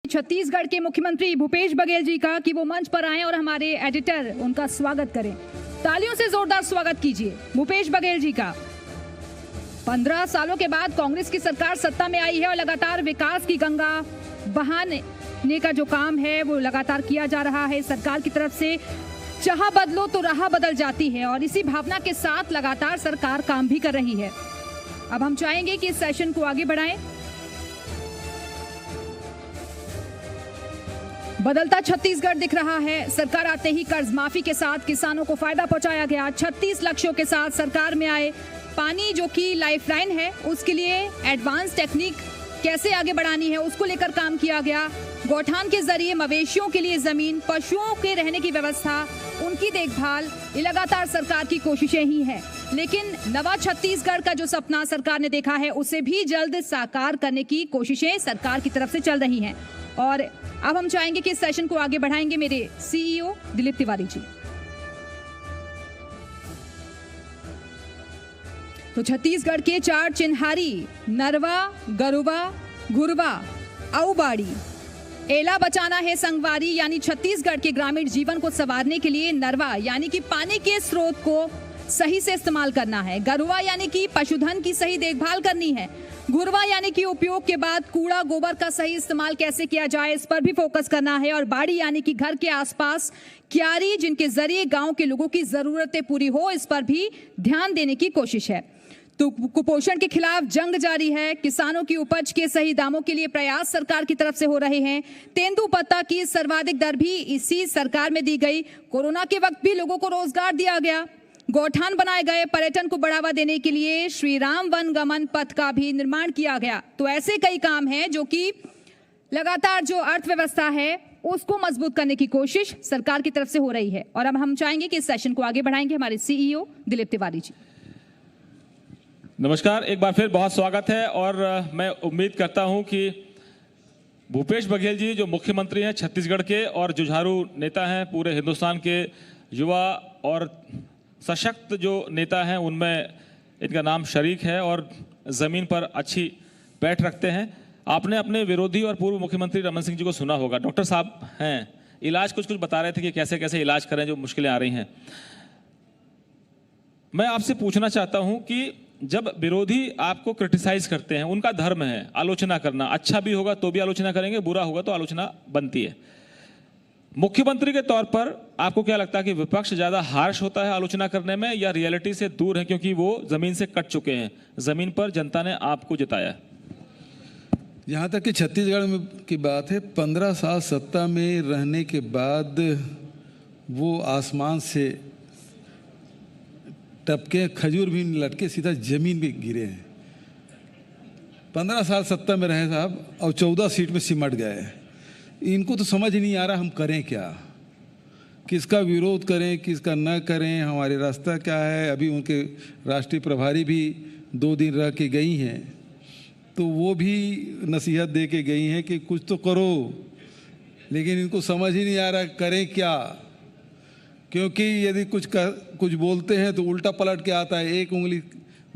छत्तीसगढ़ के मुख्यमंत्री भूपेश बघेल जी का कि वो मंच पर आए और हमारे एडिटर उनका स्वागत करें। तालियों से जोरदार स्वागत कीजिए भूपेश बघेल जी का। 15 सालों के बाद कांग्रेस की सरकार सत्ता में आई है और लगातार विकास की गंगा बहाने का जो काम है वो लगातार किया जा रहा है सरकार की तरफ से। चाह बदलो तो राह बदल जाती है और इसी भावना के साथ लगातार सरकार काम भी कर रही है। अब हम चाहेंगे कि इस सेशन को आगे बढ़ाएं। बदलता छत्तीसगढ़ दिख रहा है। सरकार आते ही कर्ज माफी के साथ किसानों को फायदा पहुंचाया गया। 36 लक्ष्यों के साथ सरकार में आए। पानी जो कि लाइफलाइन है उसके लिए एडवांस टेक्निक कैसे आगे बढ़ानी है उसको लेकर काम किया गया। गौठान के जरिए मवेशियों के लिए जमीन, पशुओं के रहने की व्यवस्था, उनकी देखभाल, ये लगातार सरकार की कोशिशें ही हैं। लेकिन नवा छत्तीसगढ़ का जो सपना सरकार ने देखा है उसे भी जल्द साकार करने की कोशिशें सरकार की तरफ से चल रही हैं। और अब हम चाहेंगे कि इस सेशन को आगे बढ़ाएंगे मेरे सीईओ दिलीप तिवारी जी। तो छत्तीसगढ़ के 4 चिन्हारी नरवा, गरुवा, घुरवा, औबाड़ी, एला बचाना है संगवारी, यानी छत्तीसगढ़ के ग्रामीण जीवन को संवारने के लिए नरवा यानी कि पानी के स्रोत को सही से इस्तेमाल करना है। गरुवा यानी कि पशुधन की सही देखभाल करनी है। घुरवा यानी कि उपयोग के बाद कूड़ा गोबर का सही इस्तेमाल कैसे किया जाए इस पर भी फोकस करना है। और बाड़ी यानी कि घर के आसपास क्यारी जिनके जरिए गांव के लोगों की जरूरतें पूरी हो, इस पर भी ध्यान देने की कोशिश है। तो कुपोषण के खिलाफ जंग जारी है। किसानों की उपज के सही दामों के लिए प्रयास सरकार की तरफ से हो रहे हैं। तेंदुपत्ता की सर्वाधिक दर भी इसी सरकार में दी गई। कोरोना के वक्त भी लोगों को रोजगार दिया गया। गौठान बनाए गए। पर्यटन को बढ़ावा देने के लिए श्री राम वन गमन पथ का भी निर्माण किया गया। तो ऐसे कई काम हैं जो कि लगातार जो अर्थव्यवस्था है उसको मजबूत करने की कोशिश सरकार की तरफ से हो रही है। और अब हम चाहेंगे कि इस सेशन को आगे बढ़ाएंगे हमारे सीईओ दिलीप तिवारी जी। नमस्कार, एक बार फिर बहुत स्वागत है। और मैं उम्मीद करता हूं कि भूपेश बघेल जी जो मुख्यमंत्री हैं छत्तीसगढ़ के और जुझारू नेता हैं, पूरे हिंदुस्तान के युवा और सशक्त जो नेता हैं उनमें इनका नाम शरीक है और ज़मीन पर अच्छी बैठ रखते हैं। आपने अपने विरोधी और पूर्व मुख्यमंत्री रमन सिंह जी को सुना होगा। डॉक्टर साहब हैं, इलाज कुछ बता रहे थे कि कैसे कैसे इलाज करें जो मुश्किलें आ रही हैं। मैं आपसे पूछना चाहता हूं कि जब विरोधी आपको क्रिटिसाइज करते हैं, उनका धर्म है आलोचना करना, अच्छा भी होगा तो भी आलोचना करेंगे, बुरा होगा तो आलोचना बनती है। मुख्यमंत्री के तौर पर आपको क्या लगता है कि विपक्ष ज्यादा हार्श होता है आलोचना करने में या रियलिटी से दूर है क्योंकि वो जमीन से कट चुके हैं, जमीन पर जनता ने आपको जिताया? यहाँ तक कि छत्तीसगढ़ में की बात है, 15 साल सत्ता में रहने के बाद वो आसमान से टपके खजूर भी लटके सीधा जमीन पे गिरे हैं। 15 साल सत्ता में रहे साहब और 14 सीट में सिमट गए। इनको तो समझ नहीं आ रहा हम करें क्या, किसका विरोध करें किसका न करें, हमारे रास्ता क्या है। अभी उनके राष्ट्रीय प्रभारी भी 2 दिन रह के गई हैं तो वो भी नसीहत दे के गई हैं कि कुछ तो करो, लेकिन इनको समझ ही नहीं आ रहा करें क्या। क्योंकि यदि कुछ बोलते हैं तो उल्टा पलट के आता है, एक उंगली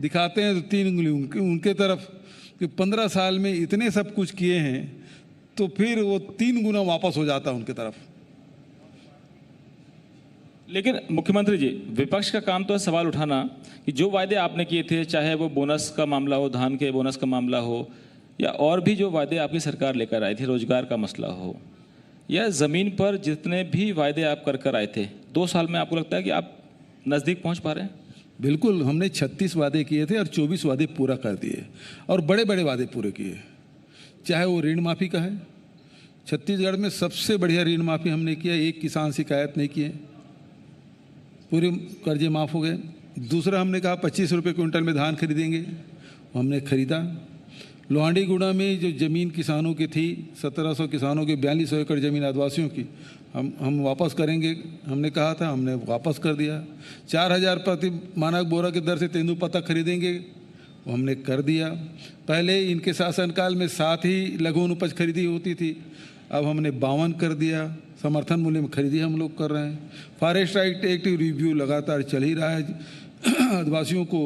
दिखाते हैं तो 3 उंगली उनके तरफ। कि 15 साल में इतने सब कुछ किए हैं तो फिर वो 3 गुना वापस हो जाता है उनके तरफ। लेकिन मुख्यमंत्री जी, विपक्ष का काम तो है सवाल उठाना कि जो वायदे आपने किए थे, चाहे वो बोनस का मामला हो, धान के बोनस का मामला हो, या और भी जो वायदे आपकी सरकार लेकर आई थी, रोजगार का मसला हो, या ज़मीन पर जितने भी वायदे आप कर आए थे, 2 साल में आपको लगता है कि आप नज़दीक पहुंच पा रहे हैं? बिल्कुल, हमने 36 वादे किए थे और 24 वादे पूरा कर दिए और बड़े बड़े वादे पूरे किए। चाहे वो ऋण माफ़ी का है, छत्तीसगढ़ में सबसे बढ़िया ऋण माफ़ी हमने किया, एक किसान शिकायत नहीं किए, पूरे कर्जे माफ़ हो गए। दूसरा हमने कहा 25 रुपये क्विंटल में धान खरीदेंगे, हमने खरीदा। लोहांडीगुड़ा में जो ज़मीन किसानों की थी, 1700 किसानों की 4200 एकड़ ज़मीन आदिवासियों की, हम वापस करेंगे, हमने कहा था, हमने वापस कर दिया। 4000 प्रति मानक बोरा की दर से तेंदुपत्ता खरीदेंगे, वो हमने कर दिया। पहले इनके शासनकाल में 7 ही लघु उपज खरीदी होती थी, अब हमने 52 कर दिया। समर्थन मूल्य में खरीदी हम लोग कर रहे हैं। फॉरेस्ट एक्ट रिव्यू लगातार चल ही रहा है। आदिवासियों को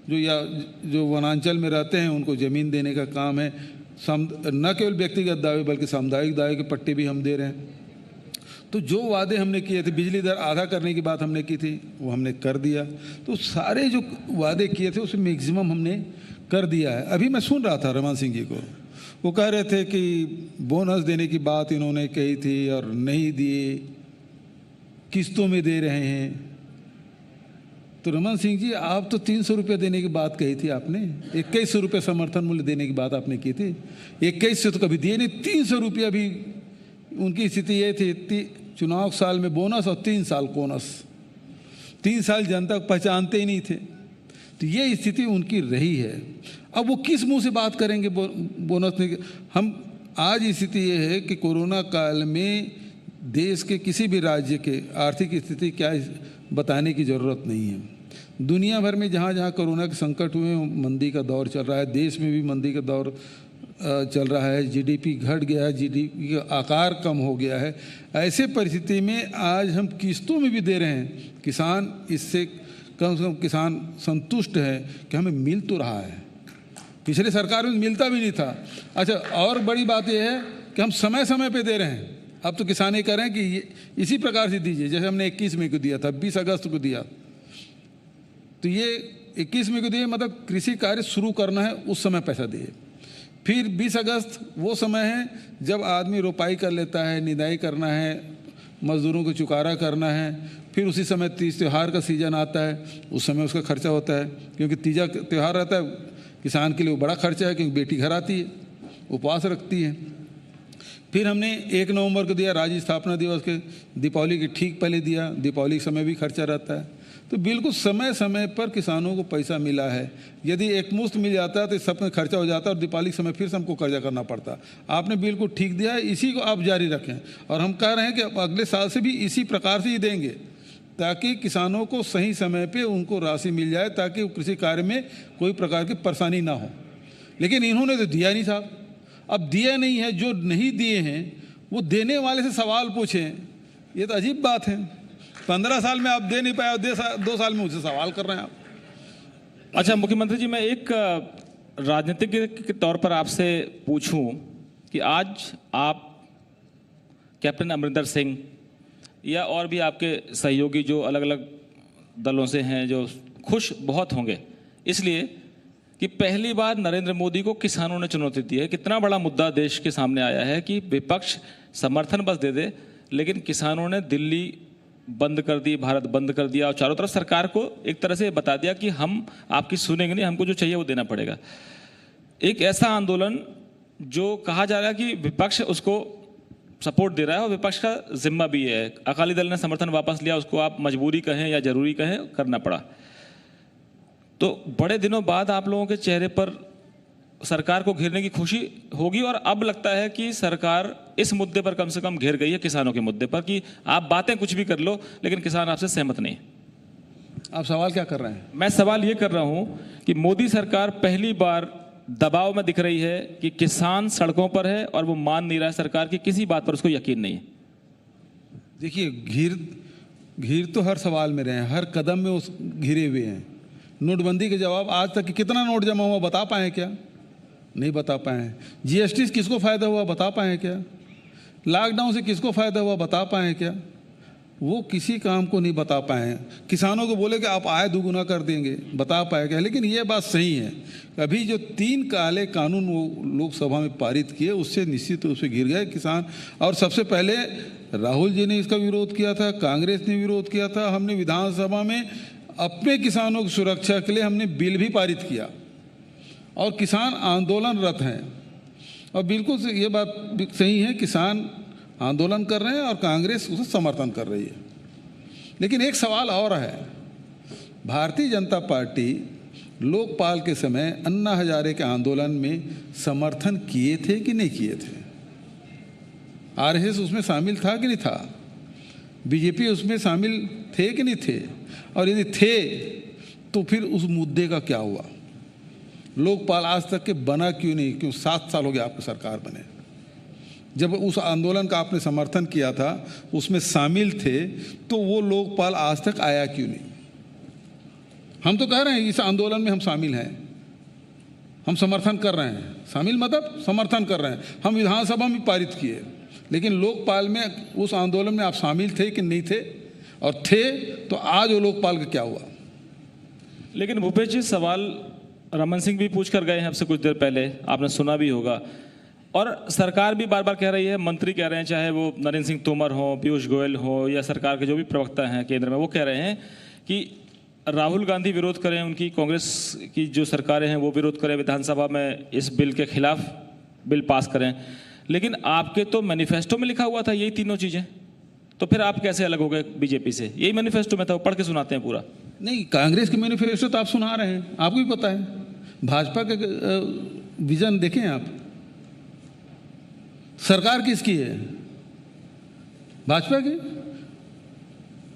जो वनांचल में रहते हैं उनको ज़मीन देने का काम है। न केवल व्यक्तिगत दावे बल्कि सामुदायिक दावे के पट्टे भी हम दे रहे हैं। तो जो वादे हमने किए थे, बिजली दर आधा करने की बात हमने की थी, वो हमने कर दिया। तो सारे जो वादे किए थे उसमें मैक्सिमम हमने कर दिया है। अभी मैं सुन रहा था रमन सिंह जी को, वो कह रहे थे कि बोनस देने की बात इन्होंने कही थी और नहीं दिए, किस्तों में दे रहे हैं। तो रमन सिंह जी, आप तो 300 रुपये देने की बात कही थी आपने, 2100 रुपये समर्थन मूल्य देने की बात आपने की थी। 2100 तो कभी दिए नहीं, 300 रुपया भी उनकी स्थिति ये थी, चुनाव साल में बोनस और 3 साल बोनस, 3 साल जनता को पहचानते ही नहीं थे। तो ये स्थिति उनकी रही है। अब वो किस मुंह से बात करेंगे बोनस नहीं? हम आज स्थिति ये है कि कोरोना काल में देश के किसी भी राज्य के आर्थिक स्थिति क्या बताने की ज़रूरत नहीं है। दुनिया भर में जहाँ जहाँ कोरोना के संकट हुए, मंदी का दौर चल रहा है। देश में भी मंदी का दौर चल रहा है, जीडीपी घट गया है, जीडीपी का आकार कम हो गया है। ऐसे परिस्थिति में आज हम किस्तों में भी दे रहे हैं। किसान इससे कम से कम किसान संतुष्ट है कि हमें मिल तो रहा है। पिछले सरकार में मिलता भी नहीं था। अच्छा, और बड़ी बात यह है कि हम समय समय पे दे रहे हैं। अब तो किसान ये कह रहे हैं कि इसी प्रकार से दीजिए, जैसे हमने 21 मई को दिया था, 20 अगस्त को दिया। तो ये 21 मई को दिए, मतलब कृषि कार्य शुरू करना है उस समय पैसा दिए। फिर 20 अगस्त वो समय है जब आदमी रोपाई कर लेता है, निदाई करना है, मजदूरों को चुकारा करना है। फिर उसी समय तीज त्यौहार का सीजन आता है, उस समय उसका खर्चा होता है, क्योंकि तीजा त्यौहार रहता है किसान के लिए वो बड़ा खर्चा है, क्योंकि बेटी घर आती है, उपवास रखती है। फिर हमने 1 नवंबर को दिया, राज्य स्थापना दिवस के, दीपावली के ठीक पहले दिया। दीपावली के समय भी खर्चा रहता है। तो बिल्कुल समय समय पर किसानों को पैसा मिला है। यदि एक मुश्त मिल जाता तो सब में खर्चा हो जाता और दीपावली के समय फिर से हमको कर्जा करना पड़ता। आपने बिल्कुल ठीक दिया है, इसी को आप जारी रखें। और हम कह रहे हैं कि अगले साल से भी इसी प्रकार से ही देंगे, ताकि किसानों को सही समय पे उनको राशि मिल जाए, ताकि कृषि कार्य में कोई प्रकार की परेशानी ना हो। लेकिन इन्होंने तो दिया नहीं साहब। अब दिया नहीं है, जो नहीं दिए हैं वो देने वाले से सवाल पूछें, ये तो अजीब बात है। 15 साल में आप दे नहीं पाए, 2 साल में मुझसे सवाल कर रहे हैं आप। अच्छा मुख्यमंत्री जी, मैं एक राजनीतिक के तौर पर आपसे पूछूं कि आज आप कैप्टन अमरिंदर सिंह या और भी आपके सहयोगी जो अलग अलग दलों से हैं, जो खुश बहुत होंगे इसलिए कि पहली बार नरेंद्र मोदी को किसानों ने चुनौती दी है। कितना बड़ा मुद्दा देश के सामने आया है कि विपक्ष समर्थन बस दे दे, लेकिन किसानों ने दिल्ली बंद कर दी, भारत बंद कर दिया और चारों तरफ सरकार को एक तरह से बता दिया कि हम आपकी सुनेंगे नहीं, हमको जो चाहिए वो देना पड़ेगा। एक ऐसा आंदोलन जो कहा जा रहा है कि विपक्ष उसको सपोर्ट दे रहा है और विपक्ष का जिम्मा भी है। अकाली दल ने समर्थन वापस लिया, उसको आप मजबूरी कहें या जरूरी कहें, करना पड़ा। तो बड़े दिनों बाद आप लोगों के चेहरे पर सरकार को घेरने की खुशी होगी और अब लगता है कि सरकार इस मुद्दे पर कम से कम घेर गई है, किसानों के मुद्दे पर, कि आप बातें कुछ भी कर लो लेकिन किसान आपसे सहमत नहीं। आप सवाल क्या कर रहे हैं? मैं सवाल ये कर रहा हूं कि मोदी सरकार पहली बार दबाव में दिख रही है कि किसान सड़कों पर है और वो मान नहीं रहा है, सरकार की किसी बात पर उसको यकीन नहीं है। देखिए, घिर तो हर सवाल में रहे हैं, हर कदम में उस घिरे हुए हैं। नोटबंदी के जवाब आज तक कितना नोट जमा हुआ बता पाए क्या? नहीं बता पाए। जीएसटी से किसको फ़ायदा हुआ बता पाए क्या? लॉकडाउन से किसको फ़ायदा हुआ बता पाए क्या? वो किसी काम को नहीं बता पाए। किसानों को बोले कि आप आय दोगुना कर देंगे, बता पाए क्या? लेकिन ये बात सही है, अभी जो 3 काले कानून वो लोकसभा में पारित किए उससे निश्चित रूप से गिर गए किसान। और सबसे पहले राहुल जी ने इसका विरोध किया था, कांग्रेस ने विरोध किया था। हमने विधानसभा में अपने किसानों की सुरक्षा के लिए हमने बिल भी पारित किया और किसान आंदोलनरत हैं। और बिल्कुल ये बात सही है, किसान आंदोलन कर रहे हैं और कांग्रेस उसे समर्थन कर रही है। लेकिन एक सवाल और है, भारतीय जनता पार्टी लोकपाल के समय अन्ना हजारे के आंदोलन में समर्थन किए थे कि नहीं किए थे? आरएसएस उसमें शामिल था कि नहीं था? बीजेपी उसमें शामिल थे कि नहीं थे? और यदि थे तो फिर उस मुद्दे का क्या हुआ? लोकपाल आज तक के बना क्यों नहीं? क्यों 7 साल हो गया आपकी सरकार बने। जब उस आंदोलन का आपने समर्थन किया था, उसमें शामिल थे, तो वो लोकपाल आज तक आया क्यों नहीं? हम तो कह रहे हैं इस आंदोलन में हम शामिल हैं, हम समर्थन कर रहे हैं, शामिल मतलब समर्थन कर रहे हैं। हम विधानसभा में पारित किए, लेकिन लोकपाल में उस आंदोलन में आप शामिल थे कि नहीं थे, और थे तो आज वो लोकपाल का क्या हुआ? लेकिन भूपेश जी, सवाल रमन सिंह भी पूछ कर गए हैं आपसे कुछ देर पहले, आपने सुना भी होगा, और सरकार भी बार बार कह रही है, मंत्री कह रहे हैं, चाहे वो नरेंद्र सिंह तोमर हो, पीयूष गोयल हो, या सरकार के जो भी प्रवक्ता हैं केंद्र में, वो कह रहे हैं कि राहुल गांधी विरोध करें, उनकी कांग्रेस की जो सरकारें हैं वो विरोध करें, विधानसभा में इस बिल के खिलाफ बिल पास करें। लेकिन आपके तो मैनिफेस्टो में लिखा हुआ था यही तीनों चीज़ें, तो फिर आप कैसे अलग हो गए बीजेपी से? यही मैनिफेस्टो में था, वो पढ़ के सुनाते हैं पूरा। नहीं, कांग्रेस के मैनिफेस्टो तो आप सुना रहे हैं, आपको भी पता है। भाजपा के विजन देखें आप, सरकार किसकी है? भाजपा की।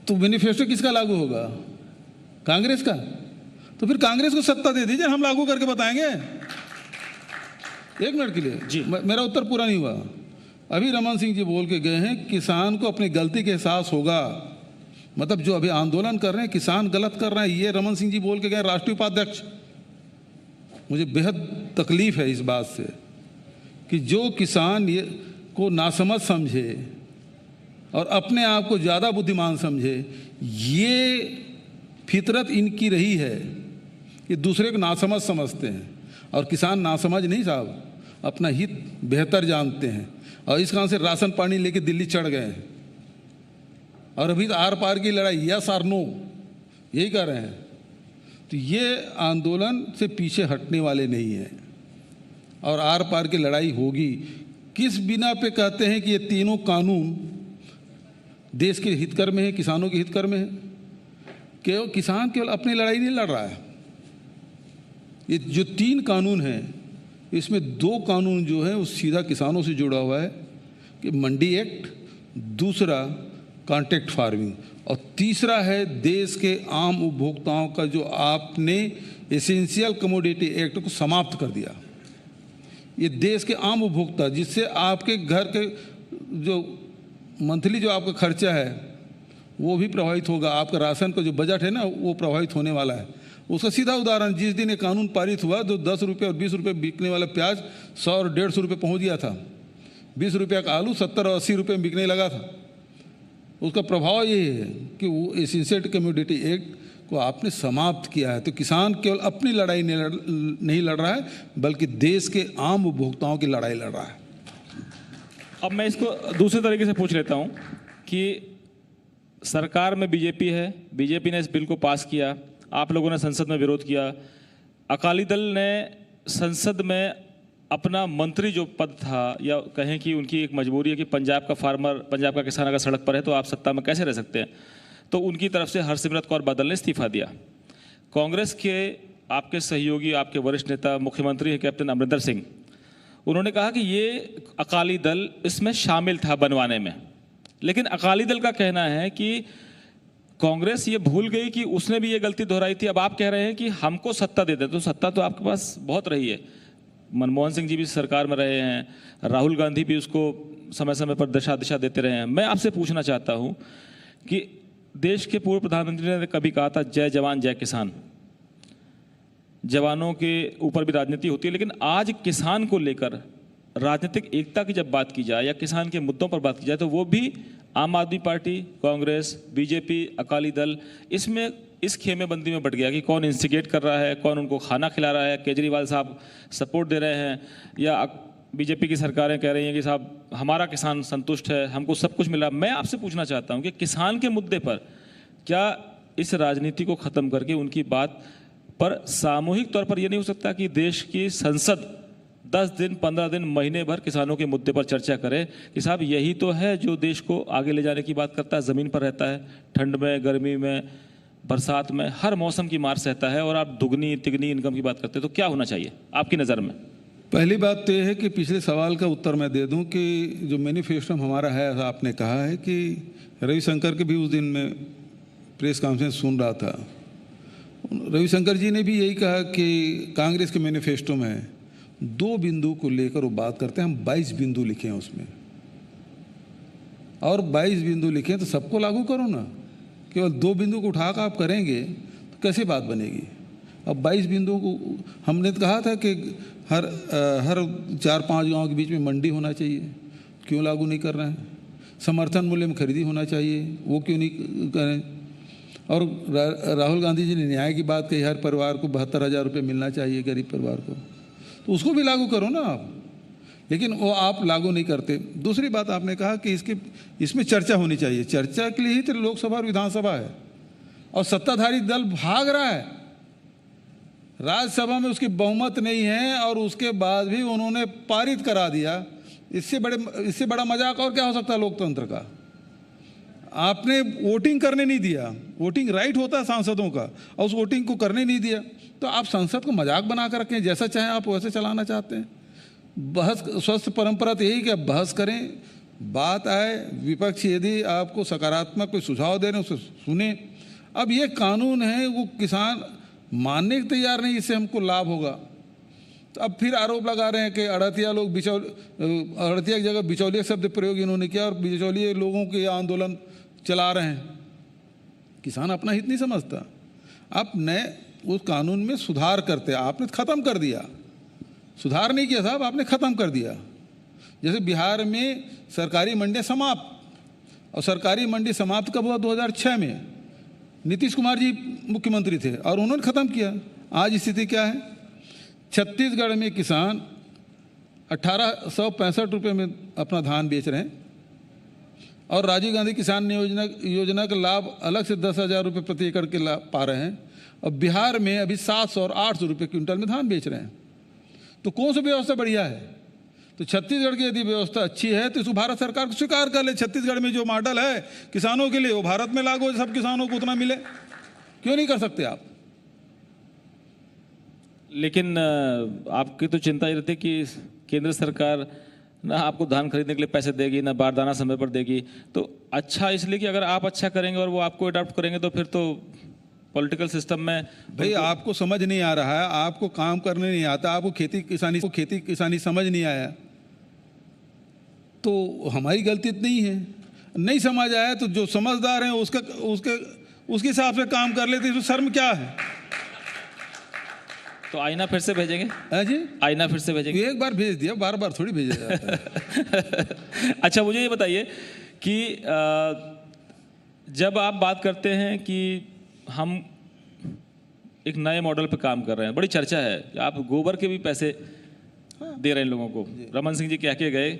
तो मैनिफेस्टो किसका लागू होगा? कांग्रेस का। तो फिर कांग्रेस को सत्ता दे दीजिए, हम लागू करके बताएंगे। एक मिनट के लिए जी, मेरा उत्तर पूरा नहीं हुआ। अभी रमन सिंह जी बोल के गए हैं किसान को अपनी गलती के एहसास होगा, मतलब जो अभी आंदोलन कर रहे हैं किसान गलत कर रहे हैं, ये रमन सिंह जी बोल के गए, राष्ट्रीय उपाध्यक्ष। मुझे बेहद तकलीफ है इस बात से कि जो किसान ये को नासमझ समझे और अपने आप को ज़्यादा बुद्धिमान समझे, ये फितरत इनकी रही है कि दूसरे को नासमझ समझते हैं। और किसान नासमझ नहीं साहब, अपना हित बेहतर जानते हैं, और इस कारण से राशन पानी लेके दिल्ली चढ़ गए हैं। और अभी आर पार की लड़ाई, यस और नो, यही कर रहे हैं। तो ये आंदोलन से पीछे हटने वाले नहीं हैं, और आर पार की लड़ाई होगी। किस बिना पे कहते हैं कि ये तीनों कानून देश के हितकर में है, किसानों के हितकर में है? केवल किसान केवल अपनी लड़ाई नहीं लड़ रहा है। ये जो 3 कानून हैं, इसमें 2 कानून जो है वो सीधा किसानों से जुड़ा हुआ है कि मंडी एक्ट, दूसरा कॉन्ट्रैक्ट फार्मिंग, और तीसरा है देश के आम उपभोक्ताओं का जो आपने एसेंशियल कमोडिटी एक्ट को समाप्त कर दिया। ये देश के आम उपभोक्ता, जिससे आपके घर के जो मंथली जो आपका खर्चा है वो भी प्रभावित होगा, आपका राशन का जो बजट है ना वो प्रभावित होने वाला है। उसका सीधा उदाहरण, जिस दिन ये कानून पारित हुआ तो 10 रुपये और 20 रुपये बिकने वाला प्याज 100 और 150 रुपये पहुँच गया था। 20 रुपये का आलू 70 और 80 रुपये में बिकने लगा था। उसका प्रभाव ये है कि वो एसेंशियल कमोडिटी एक्ट को आपने समाप्त किया है। तो किसान केवल अपनी लड़ाई नहीं लड़ रहा है, बल्कि देश के आम उपभोक्ताओं की लड़ाई लड़ रहा है। अब मैं इसको दूसरे तरीके से पूछ लेता हूँ कि सरकार में बीजेपी है, बीजेपी ने इस बिल को पास किया, आप लोगों ने संसद में विरोध किया, अकाली दल ने संसद में अपना मंत्री जो पद था, या कहें कि उनकी एक मजबूरी है कि पंजाब का फार्मर, पंजाब का किसान अगर सड़क पर है तो आप सत्ता में कैसे रह सकते हैं, तो उनकी तरफ से हरसिमरत कौर बादल ने इस्तीफा दिया। कांग्रेस के आपके सहयोगी, आपके वरिष्ठ नेता, मुख्यमंत्री हैं कैप्टन अमरिंदर सिंह, उन्होंने कहा कि ये अकाली दल इसमें शामिल था बनवाने में। लेकिन अकाली दल का कहना है कि कांग्रेस ये भूल गई कि उसने भी ये गलती दोहराई थी। अब आप कह रहे हैं कि हमको सत्ता दे दे, तो सत्ता तो आपके पास बहुत रही है। मनमोहन सिंह जी भी सरकार में रहे हैं, राहुल गांधी भी उसको समय समय पर दिशा देते रहे हैं। मैं आपसे पूछना चाहता हूं कि देश के पूर्व प्रधानमंत्री ने कभी कहा था जय जवान जय किसान, जवानों के ऊपर भी राजनीति होती है, लेकिन आज किसान को लेकर राजनीतिक एकता की जब बात की जाए या किसान के मुद्दों पर बात की जाए, तो वो भी आम आदमी पार्टी, कांग्रेस, बीजेपी, अकाली दल इसमें इस खेमेबंदी में बट गया कि कौन इंस्टिगेट कर रहा है, कौन उनको खाना खिला रहा है। केजरीवाल साहब सपोर्ट दे रहे हैं, या बीजेपी की सरकारें कह रही हैं कि साहब हमारा किसान संतुष्ट है, हमको सब कुछ मिला। मैं आपसे पूछना चाहता हूं कि किसान के मुद्दे पर क्या इस राजनीति को ख़त्म करके उनकी बात पर सामूहिक तौर पर यह नहीं हो सकता कि देश की संसद 10 दिन, 15 दिन, महीने भर किसानों के मुद्दे पर चर्चा करे कि साहब यही तो है जो देश को आगे ले जाने की बात करता है, ज़मीन पर रहता है, ठंड में, गर्मी में, बरसात में, हर मौसम की मार सहता है, और आप दुगनी तिगनी इनकम की बात करते हैं। तो क्या होना चाहिए आपकी नज़र में? पहली बात तो यह है कि पिछले सवाल का उत्तर मैं दे दूं कि जो मैनिफेस्टो हमारा है, आपने कहा है कि रविशंकर के भी उस दिन में प्रेस कॉन्फ्रेंस सुन रहा था, रविशंकर जी ने भी यही कहा कि कांग्रेस के मैनिफेस्टो में 2 बिंदु को लेकर वो बात करते हैं, हम 22 बिंदु लिखे हैं उसमें, और 22 बिंदु लिखे हैं तो सबको लागू करो ना। केवल 2 बिंदु को उठाकर आप करेंगे तो कैसे बात बनेगी? अब 22 बिंदुओं को हमने तो कहा था कि हर 4-5 गांव के बीच में मंडी होना चाहिए, क्यों लागू नहीं कर रहे हैं? समर्थन मूल्य में खरीदी होना चाहिए, वो क्यों नहीं करें? और राहुल गांधी जी ने न्याय की बात कही, हर परिवार को 72,000 रुपये मिलना चाहिए गरीब परिवार को, तो उसको भी लागू करो ना आप, लेकिन वो आप लागू नहीं करते। दूसरी बात आपने कहा कि इसमें चर्चा होनी चाहिए। चर्चा के लिए ही तो लोकसभा और विधानसभा है, और सत्ताधारी दल भाग रहा है। राज्यसभा में उसकी बहुमत नहीं है और उसके बाद भी उन्होंने पारित करा दिया। इससे बड़ा मजाक और क्या हो सकता है लोकतंत्र का? आपने वोटिंग करने नहीं दिया, वोटिंग राइट होता है सांसदों का, और उस वोटिंग को करने नहीं दिया, तो आप संसद को मजाक बना कर रखें, जैसा चाहें आप वैसे चलाना चाहते हैं। बहस, स्वस्थ परंपरा तो यही कि आप बहस करें, बात आए, विपक्ष यदि आपको सकारात्मक कोई सुझाव दे रहे हैं उसे सुने। अब ये कानून है, वो किसान मानने के तैयार नहीं, इससे हमको लाभ होगा। तो अब फिर आरोप लगा रहे हैं कि अड़तिया लोग अड़तिया की जगह बिचौलिया शब्द प्रयोग इन्होंने किया और बिचौलिए लोगों के आंदोलन चला रहे हैं। किसान अपना हित नहीं समझता। आप नए उस कानून में सुधार करते, आपने ख़त्म कर दिया। सुधार नहीं किया साहब, आपने ख़त्म कर दिया। जैसे बिहार में सरकारी मंडियाँ समाप्त, और सरकारी मंडी समाप्त कब हुआ? 2006 में नीतीश कुमार जी मुख्यमंत्री थे और उन्होंने ख़त्म किया। आज स्थिति क्या है? छत्तीसगढ़ में किसान 1865 रुपये में अपना धान बेच रहे हैं, और राजीव गांधी किसान योजना का लाभ अलग से 10,000 रुपये प्रति एकड़ के लाभ पा रहे हैं, और बिहार में अभी 700 और 800 रुपये क्विंटल में धान बेच रहे हैं। तो कौन सी व्यवस्था बढ़िया है? तो छत्तीसगढ़ की यदि व्यवस्था अच्छी है तो इसको भारत सरकार को स्वीकार कर ले। छत्तीसगढ़ में जो मॉडल है किसानों के लिए वो भारत में लागू है, सब किसानों को उतना मिले। क्यों नहीं कर सकते आप? लेकिन आपकी तो चिंता ये रहती है कि केंद्र सरकार ना आपको धान खरीदने के लिए पैसे देगी, ना बारदाना समय पर देगी। तो अच्छा इसलिए कि अगर आप अच्छा करेंगे और वो आपको अडॉप्ट करेंगे तो फिर तो पॉलिटिकल सिस्टम में भाई आपको समझ नहीं आ रहा है, आपको काम करने नहीं आता, आपको खेती किसानी समझ नहीं आया, तो हमारी गलती तो नहीं है। नहीं समझ आया तो जो समझदार हैं उसके हिसाब से काम कर लेते, तो शर्म क्या है? तो आईना फिर से भेजेंगे? जी आईना फिर से भेजेंगे? एक बार भेज दिया, बार बार थोड़ी भेजा जाता है। अच्छा, मुझे ये बताइए कि जब आप बात करते हैं कि हम एक नए मॉडल पे काम कर रहे हैं, बड़ी चर्चा है, आप गोबर के भी पैसे दे रहे हैं लोगों को। रमन सिंह जी कह के गए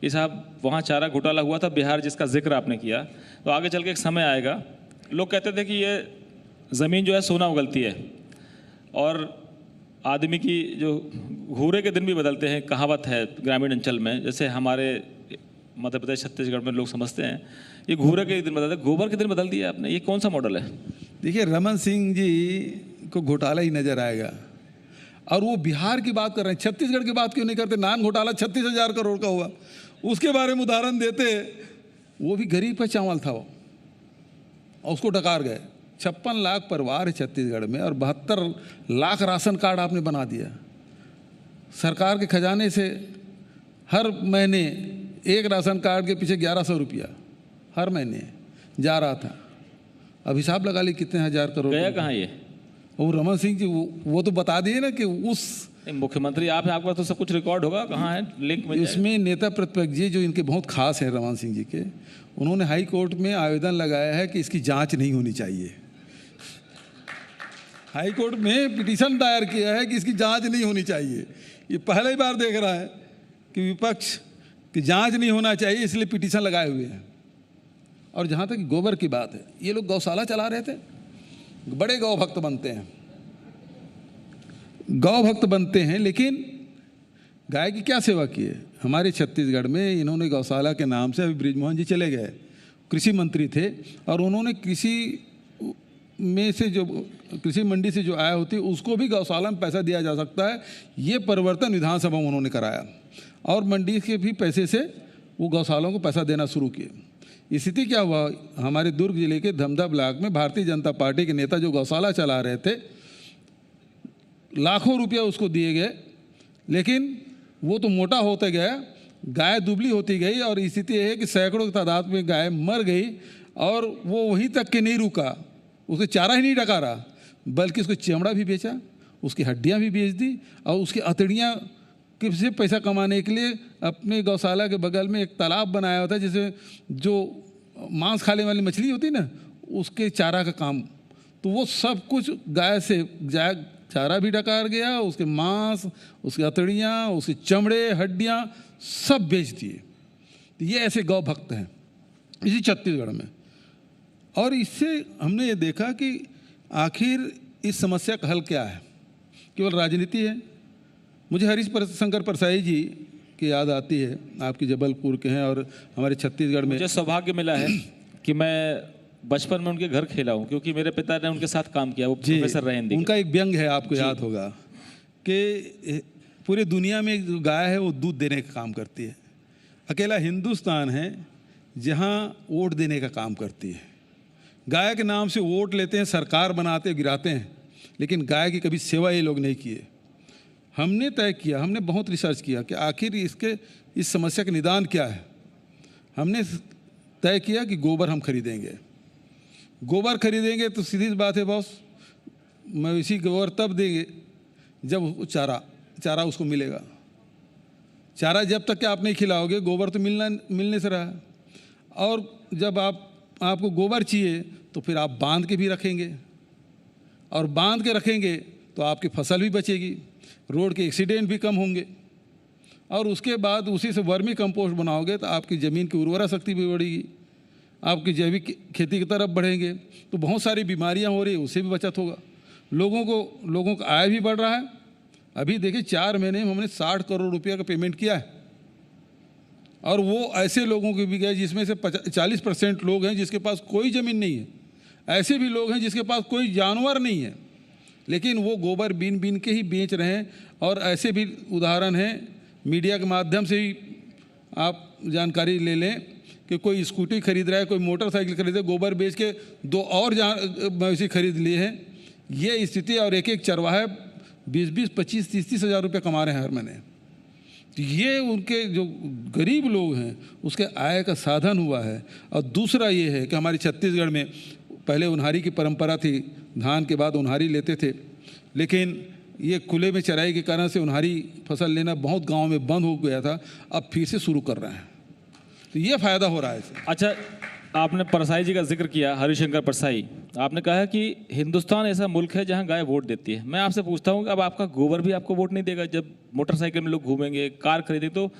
कि साहब वहाँ चारा घोटाला हुआ था बिहार, जिसका जिक्र आपने किया, तो आगे चल के एक समय आएगा, लोग कहते थे कि ये ज़मीन जो है सोना उगलती है, और आदमी की जो घूरे के दिन भी बदलते हैं, कहावत है ग्रामीण अंचल में, जैसे हमारे मध्य प्रदेश छत्तीसगढ़ में लोग समझते हैं ये घूरे के दिन बदलते, गोबर के दिन बदल दिया आपने। ये कौन सा मॉडल है? देखिए, रमन सिंह जी को घोटाला ही नजर आएगा, और वो बिहार की बात कर रहे हैं, छत्तीसगढ़ की बात क्यों नहीं करते? नान घोटाला 36,000 करोड़ का हुआ, उसके बारे में उदाहरण देते। वो भी गरीब का चावल था वो, और उसको डकार गए। 56 लाख परिवार है छत्तीसगढ़ में, और 72 लाख राशन कार्ड आपने बना दिया। सरकार के खजाने से हर महीने एक राशन कार्ड के पीछे 1100 रुपया हर महीने जा रहा था। अब हिसाब लगा ली कितने हजार करोड़ गया कहाँ ये? और रमन सिंह जी वो तो बता दिए ना कि उस मुख्यमंत्री आप हैं, आपका तो सब कुछ रिकॉर्ड होगा, कहाँ है लिंक में? इसमें नेता प्रतिपक्ष जी जो इनके बहुत खास हैं रमन सिंह जी के, उन्होंने हाई कोर्ट में आवेदन लगाया है कि इसकी जांच नहीं होनी चाहिए। हाई कोर्ट में पिटीशन दायर किया है कि इसकी जांच नहीं होनी चाहिए। ये पहली बार देख रहा है कि विपक्ष की जांच नहीं होना चाहिए, इसलिए पिटीशन लगाए हुए हैं। और जहाँ तक गोबर की बात है, ये लोग गौशाला चला रहे थे, बड़े गौ भक्त बनते हैं, गौ भक्त बनते हैं, लेकिन गाय की क्या सेवा की है? हमारे छत्तीसगढ़ में इन्होंने गौशाला के नाम से, अभी बृजमोहन जी चले गए, कृषि मंत्री थे, और उन्होंने कृषि में से जो कृषि मंडी से जो आय होती है उसको भी गौशाला में पैसा दिया जा सकता है। ये परिवर्तन विधानसभा में उन्होंने कराया, और मंडी के भी पैसे से वो गौशालाओं को पैसा देना शुरू किए। स्थिति क्या हुआ? हमारे दुर्ग जिले के धमधा ब्लॉक में भारतीय जनता पार्टी के नेता जो गौशाला चला रहे थे, लाखों रुपया उसको दिए गए, लेकिन वो तो मोटा होते गया, गाय दुबली होती गई, और स्थिति यह है कि सैकड़ों की तादाद में गाय मर गई, और वो वहीं तक के नहीं रुका, उसके चारा ही नहीं डकारा, बल्कि उसको चमड़ा भी बेचा। उसकी हड्डियां भी बेच दी और उसकी अतड़ियाँ से पैसा कमाने के लिए अपने गौशाला के बगल में एक तालाब बनाया होता है, जिसमें जो मांस खाने वाली मछली होती है ना, उसके चारा का काम। तो वो सब कुछ गाय से चारा भी डकार गया, उसके मांस, उसकी अतड़ियाँ, उसके चमड़े, हड्डियाँ सब बेच दिए। तो ये ऐसे गौ भक्त हैं इसी छत्तीसगढ़ में। और इससे हमने ये देखा कि आखिर इस समस्या का हल क्या है। केवल राजनीति है। मुझे हरीश शंकर परसाई जी की याद आती है, आपकी जबलपुर के हैं और हमारे छत्तीसगढ़ में। मुझे सौभाग्य मिला है कि मैं बचपन में उनके घर खेला हूँ, क्योंकि मेरे पिता ने उनके साथ काम किया, वो प्रोफेसर रहे हिंदी। उनका एक व्यंग है, आपको याद होगा, कि पूरे दुनिया में जो गाय है वो दूध देने का काम करती है। अकेला हिंदुस्तान है जहाँ वोट देने का काम करती है। गाय के नाम से वोट लेते हैं, सरकार बनाते गिराते हैं, लेकिन गाय की कभी सेवा ये लोग नहीं किए। हमने तय किया, हमने बहुत रिसर्च किया कि आखिर इस समस्या का निदान क्या है। हमने तय किया कि गोबर हम खरीदेंगे। गोबर खरीदेंगे तो सीधी बात है बॉस, मवेशी गोबर तब देंगे जब चारा उसको मिलेगा। चारा जब तक कि आप नहीं खिलाओगे, गोबर तो मिलने से रहा है। और जब आपको गोबर चाहिए तो फिर आप बांध के भी रखेंगे, और बांध के रखेंगे तो आपकी फसल भी बचेगी, रोड के एक्सीडेंट भी कम होंगे, और उसके बाद उसी से वर्मी कंपोस्ट बनाओगे तो आपकी ज़मीन की उर्वरा शक्ति भी बढ़ेगी, आपकी जैविक खेती की तरफ बढ़ेंगे, तो बहुत सारी बीमारियां हो रही है उससे भी बचत होगा। लोगों का आय भी बढ़ रहा है। अभी देखिए 4 महीने में हमने 60 करोड़ रुपया का पेमेंट किया है, और वो ऐसे लोगों के भी गए जिसमें से 40% लोग हैं जिसके पास कोई ज़मीन नहीं है। ऐसे भी लोग हैं जिसके पास कोई जानवर नहीं है, लेकिन वो गोबर बीन के ही बेच रहे हैं। और ऐसे भी उदाहरण हैं, मीडिया के माध्यम से ही आप जानकारी ले लें कि कोई स्कूटी खरीद रहा है, कोई मोटरसाइकिल खरीद रहा है, गोबर बेच के 2 और मवेशी खरीद लिए हैं। ये स्थिति, और एक चरवाहा 20-20, 25, 30 हज़ार रुपये कमा रहे हैं हर महीने। तो ये उनके जो गरीब लोग हैं उसके आय का साधन हुआ है। और दूसरा ये है कि हमारे छत्तीसगढ़ में पहले उन्हारी की परंपरा थी, धान के बाद उन्हारी लेते थे, लेकिन ये खुले में चराई के कारण से उन्हारी फसल लेना बहुत गांव में बंद हो गया था, अब फिर से शुरू कर रहे हैं, तो ये फ़ायदा हो रहा है इससे। अच्छा, आपने परसाई जी का जिक्र किया, हरिशंकर परसाई। आपने कहा कि हिंदुस्तान ऐसा मुल्क है जहां गाय वोट देती है। मैं आपसे पूछता हूं कि अब आपका गोबर भी आपको वोट नहीं देगा? जब मोटरसाइकिल में लोग घूमेंगे, कार खरीदेंगे, तो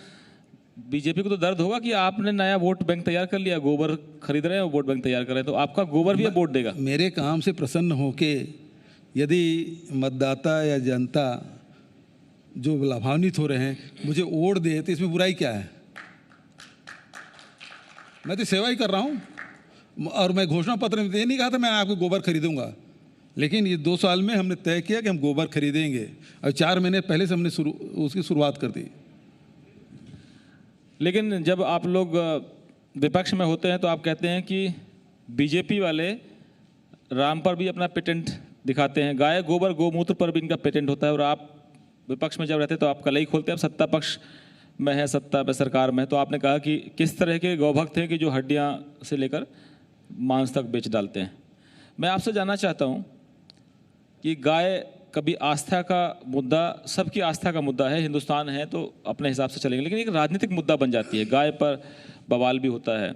बीजेपी को तो दर्द होगा कि आपने नया वोट बैंक तैयार कर लिया, गोबर खरीद रहे हैं, वोट बैंक तैयार कर रहे हैं, तो आपका गोबर भी अब वोट देगा। मेरे काम से प्रसन्न होके यदि मतदाता या जनता जो लाभान्वित हो रहे हैं मुझे वोट दे, तो इसमें बुराई क्या है? मैं तो सेवा ही कर रहा हूँ। और मैं घोषणा पत्र में ये नहीं कहा था मैं आपको गोबर खरीदूंगा, लेकिन ये 2 साल में हमने तय किया कि हम गोबर खरीदेंगे, और 4 महीने पहले से हमने उसकी शुरुआत कर दी। लेकिन जब आप लोग विपक्ष में होते हैं तो आप कहते हैं कि बीजेपी वाले राम पर भी अपना पेटेंट दिखाते हैं, गाय गोबर गोमूत्र पर भी इनका पेटेंट होता है, और आप विपक्ष में जब रहते हैं तो आप कलई खोलते हैं। अब सत्ता पक्ष में है, सत्ता में सरकार में, तो आपने कहा कि किस तरह के गौभक्त हैं कि जो हड्डियां से लेकर मांस तक बेच डालते हैं। मैं आपसे जानना चाहता हूं कि गाय कभी आस्था का मुद्दा, सबकी आस्था का मुद्दा है, हिंदुस्तान है तो अपने हिसाब से चलेंगे, लेकिन एक राजनीतिक मुद्दा बन जाती है, गाय पर बवाल भी होता है।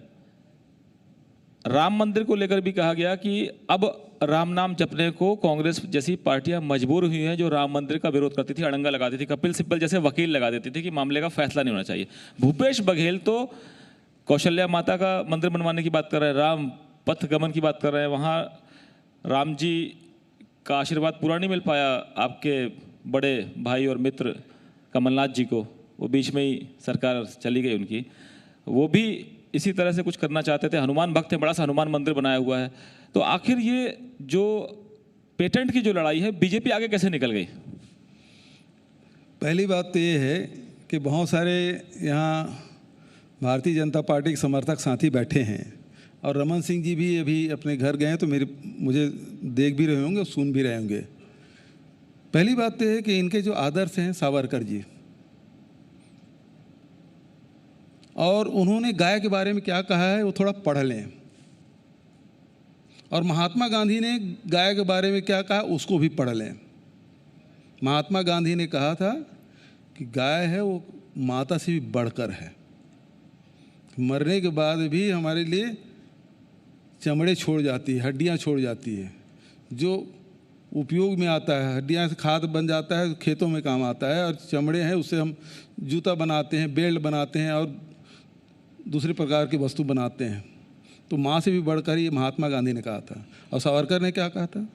राम मंदिर को लेकर भी कहा गया कि अब राम नाम जपने को कांग्रेस जैसी पार्टियां मजबूर हुई हैं, जो राम मंदिर का विरोध करती थी, अड़ंगा लगाती थी, कपिल सिब्बल जैसे वकील लगा देती थी कि मामले का फैसला नहीं होना चाहिए। भूपेश बघेल तो कौशल्या माता का मंदिर बनवाने की बात कर रहे हैं, राम पथ गमन की बात कर रहे हैं। वहाँ राम जी का आशीर्वाद पूरा नहीं मिल पाया आपके बड़े भाई और मित्र कमलनाथ जी को, वो बीच में ही सरकार चली गई उनकी, वो भी इसी तरह से कुछ करना चाहते थे। हनुमान भक्त हैं, बड़ा सा हनुमान मंदिर बनाया हुआ है। तो आखिर ये जो पेटेंट की जो लड़ाई है, बीजेपी आगे कैसे निकल गई? पहली बात तो ये है कि बहुत सारे यहाँ भारतीय जनता पार्टी के समर्थक साथी बैठे हैं, और रमन सिंह जी भी अभी अपने घर गए हैं, तो मुझे देख भी रहे होंगे और सुन भी रहे होंगे। पहली बात तो है कि इनके जो आदर्श हैं सावरकर जी, और उन्होंने गाय के बारे में क्या कहा है वो थोड़ा पढ़ लें, और महात्मा गांधी ने गाय के बारे में क्या कहा उसको भी पढ़ लें। महात्मा गांधी ने कहा था कि गाय है वो माता से भी बढ़कर है। मरने के बाद भी हमारे लिए चमड़े छोड़ जाती है, हड्डियां छोड़ जाती है, जो उपयोग में आता है। हड्डियां से खाद बन जाता है, खेतों में काम आता है, और चमड़े हैं उससे हम जूता बनाते हैं, बेल्ट बनाते हैं और दूसरे प्रकार की वस्तु बनाते हैं। तो माँ से भी बढ़कर ये महात्मा गांधी ने कहा था। और सावरकर ने क्या कहा था?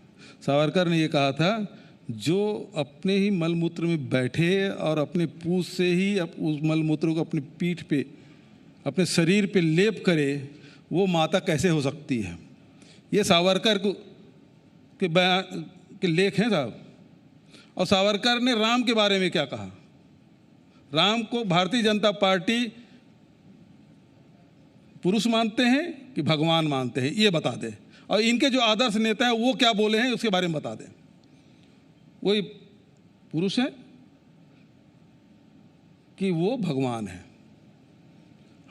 सावरकर ने ये कहा था, जो अपने ही मलमूत्र में बैठे और अपने पूंछ से ही उस मलमूत्र को अपनी पीठ पे, अपने शरीर पे लेप करे, वो माता कैसे हो सकती है? ये सावरकर को के बयान के लेख हैं साहब। और सावरकर ने राम के बारे में क्या कहा? राम को भारतीय जनता पार्टी पुरुष मानते हैं कि भगवान मानते हैं, ये बता दे। और इनके जो आदर्श नेता हैं वो क्या बोले हैं उसके बारे में बता दें। वही पुरुष है कि वो भगवान है?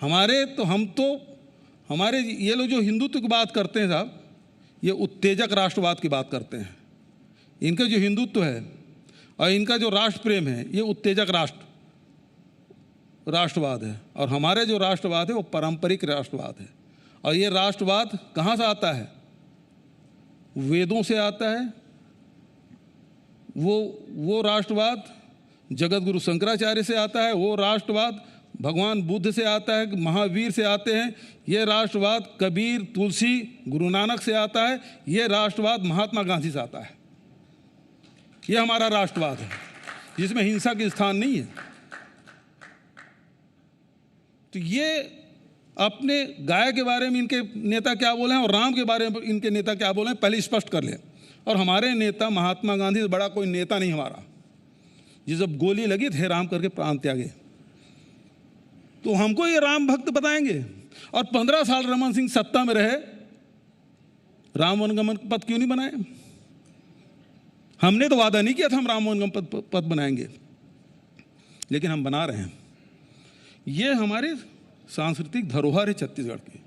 हमारे ये लोग जो हिंदुत्व की बात करते हैं साहब, ये उत्तेजक राष्ट्रवाद की बात करते हैं। इनका जो हिंदुत्व है और इनका जो राष्ट्र प्रेम है, ये उत्तेजक राष्ट्रवाद है। और हमारे जो राष्ट्रवाद है वो पारंपरिक राष्ट्रवाद है। और ये राष्ट्रवाद कहाँ से आता है? वेदों से आता है। वो राष्ट्रवाद जगत गुरु शंकराचार्य से आता है। वो राष्ट्रवाद भगवान बुद्ध से आता है, महावीर से आते हैं। ये राष्ट्रवाद कबीर, तुलसी, गुरु नानक से आता है। ये राष्ट्रवाद महात्मा गांधी से आता है। ये हमारा राष्ट्रवाद है जिसमें हिंसा के स्थान नहीं है। तो ये अपने गाय के बारे में इनके नेता क्या बोले हैं और राम के बारे में इनके नेता क्या बोले हैं, पहले स्पष्ट कर लें। और हमारे नेता महात्मा गांधी से बड़ा कोई नेता नहीं हमारा। जिस जब गोली लगी थे राम करके प्राण त्यागे, तो हमको ये राम भक्त बताएंगे। और 15 साल रमन सिंह सत्ता में रहे, राम वनगमन पद क्यों नहीं बनाए? हमने तो वादा नहीं किया था हम राम वनगमन पद बनाएंगे, लेकिन हम बना रहे हैं। ये हमारे सांस्कृतिक धरोहर है छत्तीसगढ़ की।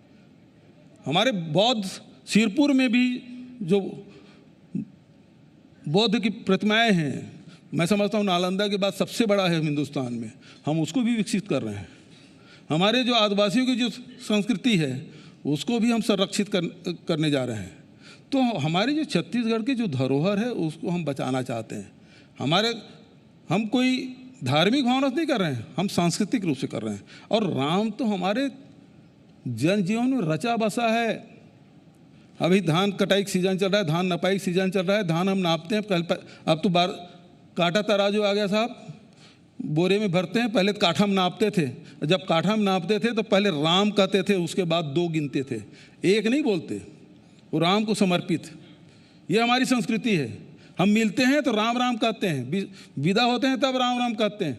हमारे बौद्ध सिरपुर में भी जो बौद्ध की प्रतिमाएं हैं, मैं समझता हूँ नालंदा के बाद सबसे बड़ा है हिंदुस्तान में। हम उसको भी विकसित कर रहे हैं। हमारे जो आदिवासियों की जो संस्कृति है उसको भी हम संरक्षित करने जा रहे हैं। तो हमारी जो छत्तीसगढ़ की जो धरोहर है उसको हम बचाना चाहते हैं। हम कोई धार्मिक भावना से नहीं कर रहे हैं, हम सांस्कृतिक रूप से कर रहे हैं। और राम तो हमारे जनजीवन में रचा बसा है। अभी धान कटाई सीजन चल रहा है, धान नपाई सीजन चल रहा है, धान हम नापते हैं। अब तो काटा तराजू आ गया साहब, बोरे में भरते हैं। पहले काठा में नापते थे। जब काठा में नापते थे तो पहले राम कहते थे, उसके बाद 2 गिनते थे, 1 नहीं बोलते। वो राम को समर्पित। ये हमारी संस्कृति है। हम मिलते हैं तो राम राम कहते हैं, विदा होते हैं तब राम राम कहते हैं,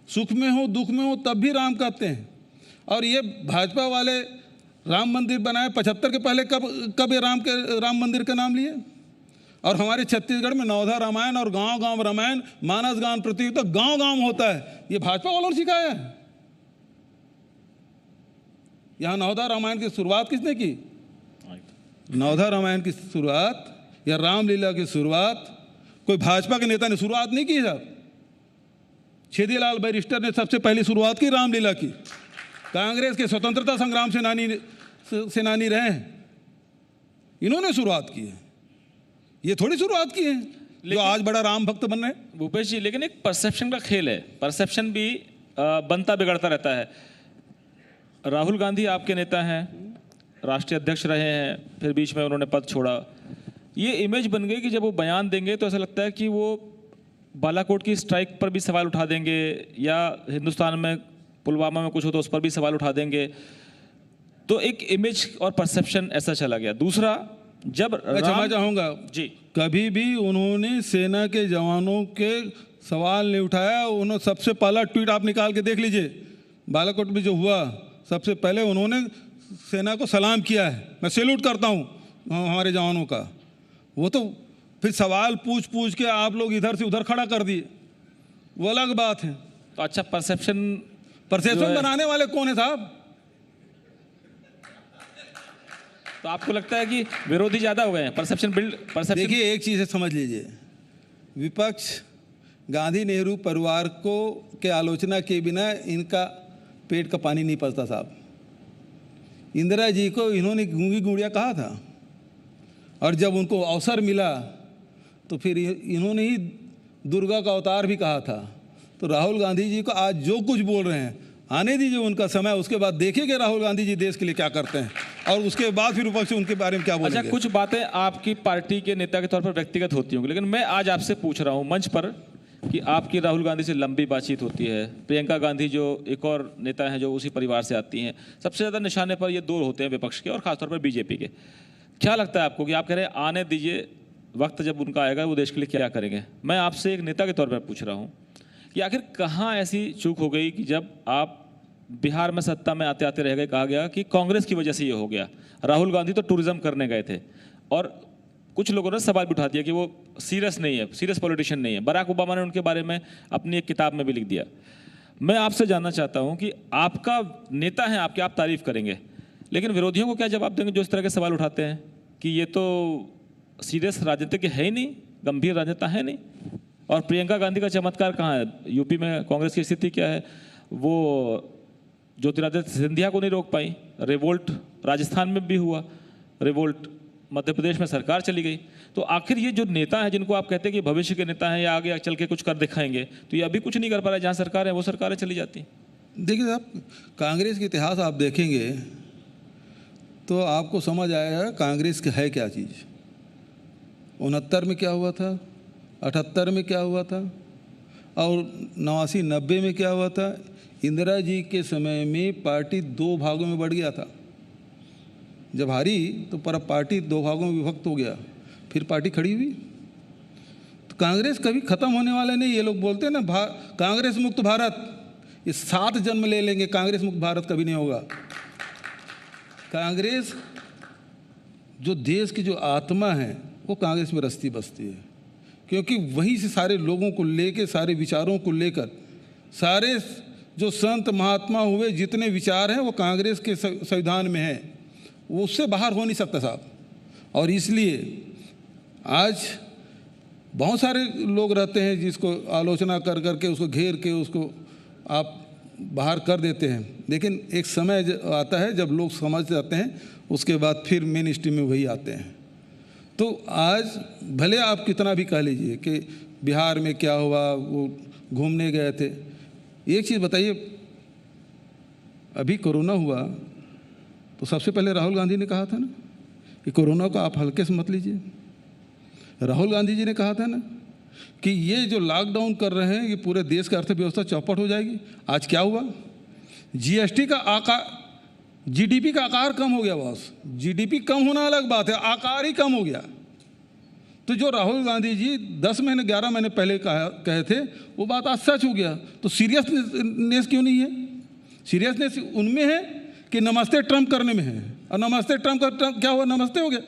सुख में हो दुख में हो तब भी राम कहते हैं। और ये भाजपा वाले राम मंदिर बनाए 75 के पहले कब ये राम मंदिर का नाम लिए? और हमारे छत्तीसगढ़ में नवधा रामायण और गांव गांव रामायण मानस गान प्रतियोगिता गांव गांव में होता है। ये भाजपा वालों ने सिखाया है। यहाँ नवधा रामायण की शुरुआत किसने की? नवधा रामायण की शुरुआत या रामलीला की शुरुआत कोई भाजपा के नेता ने शुरुआत नहीं की साहब। छेदीलाल बैरिस्टर ने सबसे पहली शुरुआत की रामलीला की। कांग्रेस के स्वतंत्रता संग्राम सेनानी रहे हैं, इन्होंने शुरुआत की है। ये थोड़ी शुरुआत की है जो आज बड़ा राम भक्त बन रहे हैं। भूपेश जी, लेकिन एक परसेप्शन का खेल है। परसेप्शन भी बनता बिगड़ता रहता है। राहुल गांधी आपके नेता हैं, राष्ट्रीय अध्यक्ष रहे हैं, फिर बीच में उन्होंने पद छोड़ा। ये इमेज बन गई कि जब वो बयान देंगे तो ऐसा लगता है कि वो बालाकोट की स्ट्राइक पर भी सवाल उठा देंगे, या हिंदुस्तान में पुलवामा में कुछ हो तो उस पर भी सवाल उठा देंगे। तो एक इमेज और परसेप्शन ऐसा चला गया। दूसरा, जब मैं क्षमा चाहूँगा जी, कभी भी उन्होंने सेना के जवानों के सवाल नहीं उठाया। उन्होंने सबसे पहला ट्वीट आप निकाल के देख लीजिए, बालाकोट में जो हुआ, सबसे पहले उन्होंने सेना को सलाम किया है। मैं सैल्यूट करता हूँ हमारे जवानों का। वो तो फिर सवाल पूछ के आप लोग इधर से उधर खड़ा कर दिए, वो अलग बात है। तो अच्छा, परसेप्शन बनाने वाले कौन है साहब? तो आपको लगता है कि विरोधी ज्यादा हो गए हैं? परसेप्शन। देखिए, एक चीज़ है समझ लीजिए, विपक्ष गांधी नेहरू परिवार को के आलोचना के बिना इनका पेट का पानी नहीं पचता साहब। इंदिरा जी को इन्होंने गूंगी गुड़िया कहा था, और जब उनको अवसर मिला तो फिर इन्होंने ही दुर्गा का अवतार भी कहा था। तो राहुल गांधी जी को आज जो कुछ बोल रहे हैं आने दीजिए उनका समय, उसके बाद देखेंगे राहुल गांधी जी देश के लिए क्या करते हैं, और उसके बाद फिर विपक्ष उनके बारे में क्या बोलेंगे। अच्छा, कुछ बातें आपकी पार्टी के नेता के तौर पर व्यक्तिगत होती होंगी, लेकिन मैं आज आपसे पूछ रहा हूं मंच पर कि आपकी राहुल गांधी से लंबी बातचीत होती है। प्रियंका गांधी जो एक और नेता हैं जो उसी परिवार से आती हैं, सबसे ज़्यादा निशाने पर ये दो होते हैं विपक्ष के और खासतौर पर बीजेपी के। क्या लगता है आपको कि आप कह रहे हैं आने दीजिए, वक्त जब उनका आएगा वो देश के लिए क्या करेंगे? मैं आपसे एक नेता के तौर पर पूछ रहा हूँ कि आखिर कहाँ ऐसी चूक हो गई कि जब आप बिहार में सत्ता में आते आते रह गए, कहा गया कि कांग्रेस की वजह से ये हो गया। राहुल गांधी तो टूरिज्म करने गए थे और कुछ लोगों ने सवाल भी उठा दिया कि वो सीरियस नहीं है, सीरियस पॉलिटिशियन नहीं है। बराक ओबामा ने उनके बारे में अपनी एक किताब में भी लिख दिया। मैं आपसे जानना चाहता हूं कि आपका नेता है, आपकी आप तारीफ करेंगे, लेकिन विरोधियों को क्या जवाब देंगे जो इस तरह के सवाल उठाते हैं कि ये तो सीरियस राजनीतिक है ही नहीं, गंभीर राजनेता है नहीं? और प्रियंका गांधी का चमत्कार कहाँ है? यूपी में कांग्रेस की स्थिति क्या है? वो ज्योतिरादित्य सिंधिया को नहीं रोक पाई, रिवोल्ट राजस्थान में भी हुआ, रिवोल्ट मध्य प्रदेश में सरकार चली गई। तो आखिर ये जो नेता हैं जिनको आप कहते हैं कि भविष्य के नेता हैं या आगे चल के कुछ कर दिखाएंगे, तो ये अभी कुछ नहीं कर पा रहा है। जहाँ सरकार है वो सरकारें चली जाती हैं। देखिए साहब, कांग्रेस का इतिहास आप देखेंगे तो आपको समझ आएगा कांग्रेस है क्या चीज़। 69 में क्या हुआ था, 78 में क्या हुआ था, और 89-90 में क्या हुआ था। इंदिरा जी के समय में पार्टी 2 भागों में बढ़ गया था। जब हारी तो पर पार्टी 2 भागों में विभक्त हो गया, फिर पार्टी खड़ी हुई। तो कांग्रेस कभी ख़त्म होने वाला नहीं। ये लोग बोलते हैं ना कांग्रेस मुक्त भारत, ये 7 जन्म ले लेंगे, कांग्रेस मुक्त भारत कभी नहीं होगा। कांग्रेस जो देश की जो आत्मा है वो कांग्रेस में रस्ती बसती है, क्योंकि वहीं से सारे लोगों को लेकर, सारे विचारों को लेकर, सारे जो संत महात्मा हुए जितने विचार हैं वो कांग्रेस के संविधान में है, वो उससे बाहर हो नहीं सकता साहब। और इसलिए आज बहुत सारे लोग रहते हैं जिसको आलोचना कर करके उसको घेर के उसको आप बाहर कर देते हैं, लेकिन एक समय आता है जब लोग समझ जाते हैं, उसके बाद फिर मेन स्ट्रीम में वही आते हैं। तो आज भले आप कितना भी कह लीजिए कि बिहार में क्या हुआ, वो घूमने गए थे। एक चीज़ बताइए, अभी कोरोना हुआ तो सबसे पहले राहुल गांधी ने कहा था ना कि कोरोना को आप हल्के से मत लीजिए। राहुल गांधी जी ने कहा था ना कि ये जो लॉकडाउन कर रहे हैं ये पूरे देश की अर्थव्यवस्था चौपट हो जाएगी। आज क्या हुआ? जीएसटी का आकार, जीडीपी का आकार कम हो गया। बॉस, जीडीपी कम होना अलग बात है, आकार ही कम हो गया। तो जो राहुल गांधी जी 10 महीने 11 महीने पहले कहे थे वो बात आज सच हो गया। तो सीरियसनेस क्यों नहीं है? सीरियसनेस उनमें है कि नमस्ते ट्रम्प करने में है, और नमस्ते ट्रम्प का क्या हुआ? नमस्ते हो गया।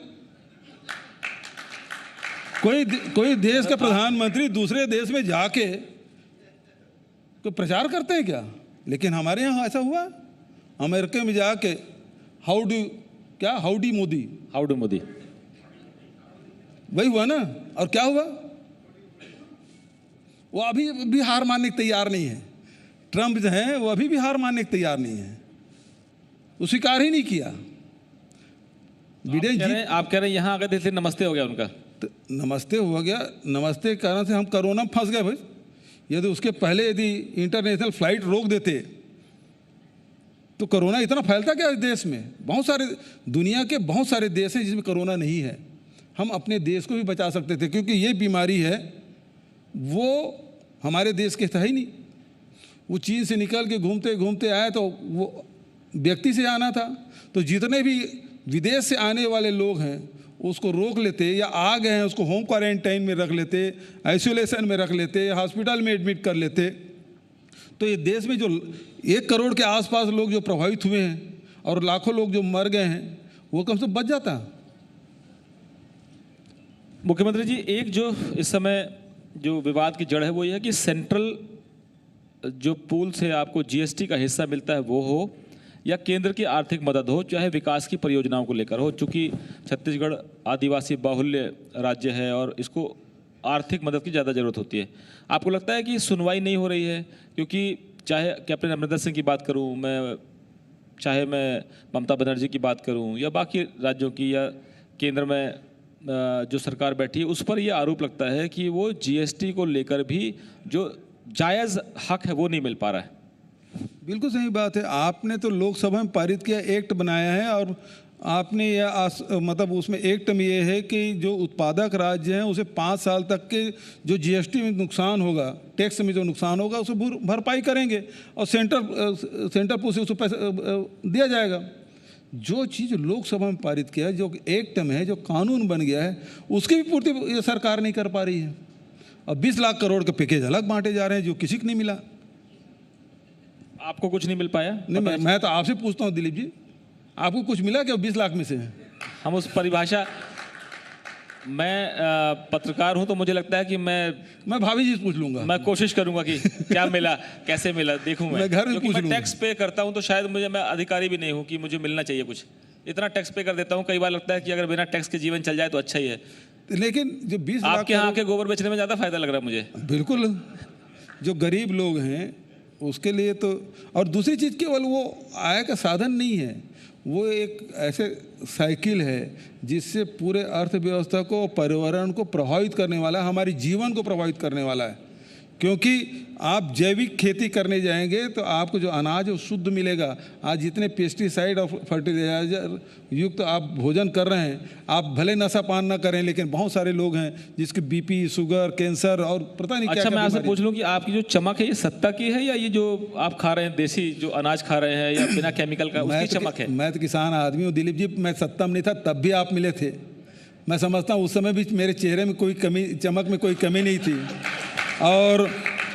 कोई देश का प्रधानमंत्री दूसरे देश में जाके कोई प्रचार करते हैं क्या? लेकिन हमारे यहाँ ऐसा हुआ, अमेरिका में जाके हाउडी मोदी, वही हुआ ना। और क्या हुआ? वो अभी भी हार मानने को तैयार नहीं है। ट्रम्प जो है वो अभी भी हार मानने को तैयार नहीं है, वो स्वीकार ही नहीं किया। आप कह रहे हैं यहाँ आ गए थे नमस्ते हो गया उनका। तो नमस्ते हो गया, नमस्ते के कारण से हम कोरोना में फंस गए भाई। यदि उसके पहले यदि इंटरनेशनल फ्लाइट रोक देते तो कोरोना इतना फैलता क्या इस देश में? बहुत सारे दुनिया के बहुत सारे देश हैं जिसमें कोरोना नहीं है। हम अपने देश को भी बचा सकते थे, क्योंकि ये बीमारी है वो हमारे देश के था ही नहीं। वो चीन से निकल के घूमते घूमते आया तो वो व्यक्ति से आना था। तो जितने भी विदेश से आने वाले लोग हैं उसको रोक लेते, या आ गए हैं उसको होम क्वारंटाइन में रख लेते, आइसोलेशन में रख लेते, हॉस्पिटल में एडमिट कर लेते। तो ये देश में जो 1 करोड़ के आसपास लोग जो प्रभावित हुए हैं और लाखों लोग जो मर गए हैं वो कम से बच जाता। मुख्यमंत्री जी, एक जो इस समय जो विवाद की जड़ है वो ये है कि सेंट्रल जो पूल से आपको जीएसटी का हिस्सा मिलता है वो हो या केंद्र की आर्थिक मदद हो, चाहे विकास की परियोजनाओं को लेकर हो। चूँकि छत्तीसगढ़ आदिवासी बाहुल्य राज्य है और इसको आर्थिक मदद की ज़्यादा ज़रूरत होती है। आपको लगता है कि सुनवाई नहीं हो रही है? क्योंकि चाहे कैप्टन अमरिंदर सिंह की बात करूं मैं, चाहे मैं ममता बनर्जी की बात करूं या बाकी राज्यों की या केंद्र में जो सरकार बैठी है, उस पर यह आरोप लगता है कि वो जीएसटी को लेकर भी जो जायज़ हक है वो नहीं मिल पा रहा है। बिल्कुल सही बात है। आपने तो लोकसभा में पारित किया, एक्ट बनाया है, और आपने यह मतलब उसमें एक्ट में ये है कि जो उत्पादक राज्य हैं उसे 5 साल तक के जो जीएसटी में नुकसान होगा, टैक्स में जो नुकसान होगा, उसे भरपाई करेंगे और सेंटर पर उसे पैसा दिया जाएगा। जो चीज़ लोकसभा में पारित किया है, जो एक्ट में है, जो कानून बन गया है, उसकी भी पूर्ति ये सरकार नहीं कर पा रही है। अब 20 लाख करोड़ के पैकेज अलग बांटे जा रहे हैं जो किसी को नहीं मिला। आपको कुछ नहीं मिल पाया? नहीं, मैं तो आपसे पूछता हूँ दिलीप जी, आपको कुछ मिला क्या 20 लाख में से? हम उस परिभाषा, मैं पत्रकार हूं तो मुझे लगता है कि मैं भाभी जी से पूछ लूंगा। मैं कोशिश करूंगा कि क्या मिला, कैसे मिला, देखूं मैं घर में पूछ मैं टैक्स पे करता हूं तो शायद मैं अधिकारी भी नहीं हूं कि मुझे मिलना चाहिए कुछ। इतना टैक्स पे कर देता हूं, कई बार लगता है कि अगर बिना टैक्स के जीवन चल जाए तो अच्छा ही है। लेकिन जो 20 लाख आपके यहाँ के गोबर बेचने में ज़्यादा फायदा लग रहा है मुझे। बिल्कुल, जो गरीब लोग हैं उसके लिए तो, और दूसरी चीज़ केवल वो आय का साधन नहीं है, वो एक ऐसे साइकिल है जिससे पूरे अर्थव्यवस्था को, पर्यावरण को प्रभावित करने वाला है, हमारे जीवन को प्रभावित करने वाला है। क्योंकि आप जैविक खेती करने जाएंगे तो आपको जो अनाज है वो शुद्ध मिलेगा। आज जितने पेस्टिसाइड और फर्टिलाइजर युक्त आप भोजन कर रहे हैं, आप भले नशा पान ना करें, लेकिन बहुत सारे लोग हैं जिसके बीपी, शुगर, कैंसर और पता नहीं क्या। अच्छा, मैं आपसे पूछ लूँ कि आपकी जो चमक है ये सत्ता की है या ये जो आप खा रहे हैं देसी जो अनाज खा रहे हैं या बिना केमिकल का, उसकी चमक है? मैं तो किसान आदमी हूँ दिलीप जी, मैं सत्ता में नहीं था तब भी आप मिले थे। मैं समझता हूँ उस समय भी मेरे चेहरे में कोई कमी, चमक में कोई कमी नहीं थी। और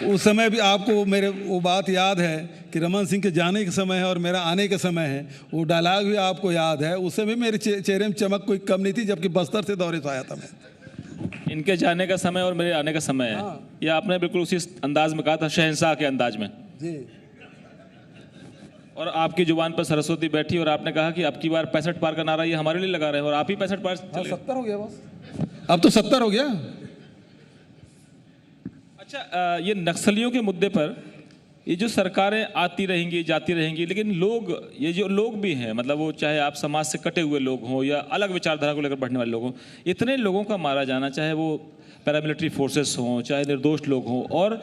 उस समय भी आपको मेरे वो बात याद है कि रमन सिंह के जाने के समय है और मेरा आने के समय है, वो डायलॉग भी आपको याद है। उस समय मेरे चेहरे में चमक कोई कम नहीं थी, जबकि बस्तर से दौरे से आया था मैं। इनके जाने का समय और मेरे आने का समय है। ये आपने बिल्कुल उसी अंदाज में कहा था, शहंशाह के अंदाज में जी। और आपकी जुबान पर सरस्वती बैठी और आपने कहा कि अब की बार 65 पार का नारा ये हमारे लिए लगा रहे हैं और आप ही 65 पार। 70 हो गया बस, अब तो 70 हो गया। अच्छा, ये नक्सलियों के मुद्दे पर ये जो सरकारें आती रहेंगी, जाती रहेंगी, लेकिन लोग, ये जो लोग भी हैं, मतलब वो चाहे आप समाज से कटे हुए लोग हों या अलग विचारधारा को लेकर बढ़ने वाले लोग हों, इतने लोगों का मारा जाना, चाहे वो पैरामिलिट्री फोर्सेस हों, चाहे निर्दोष लोग हों, और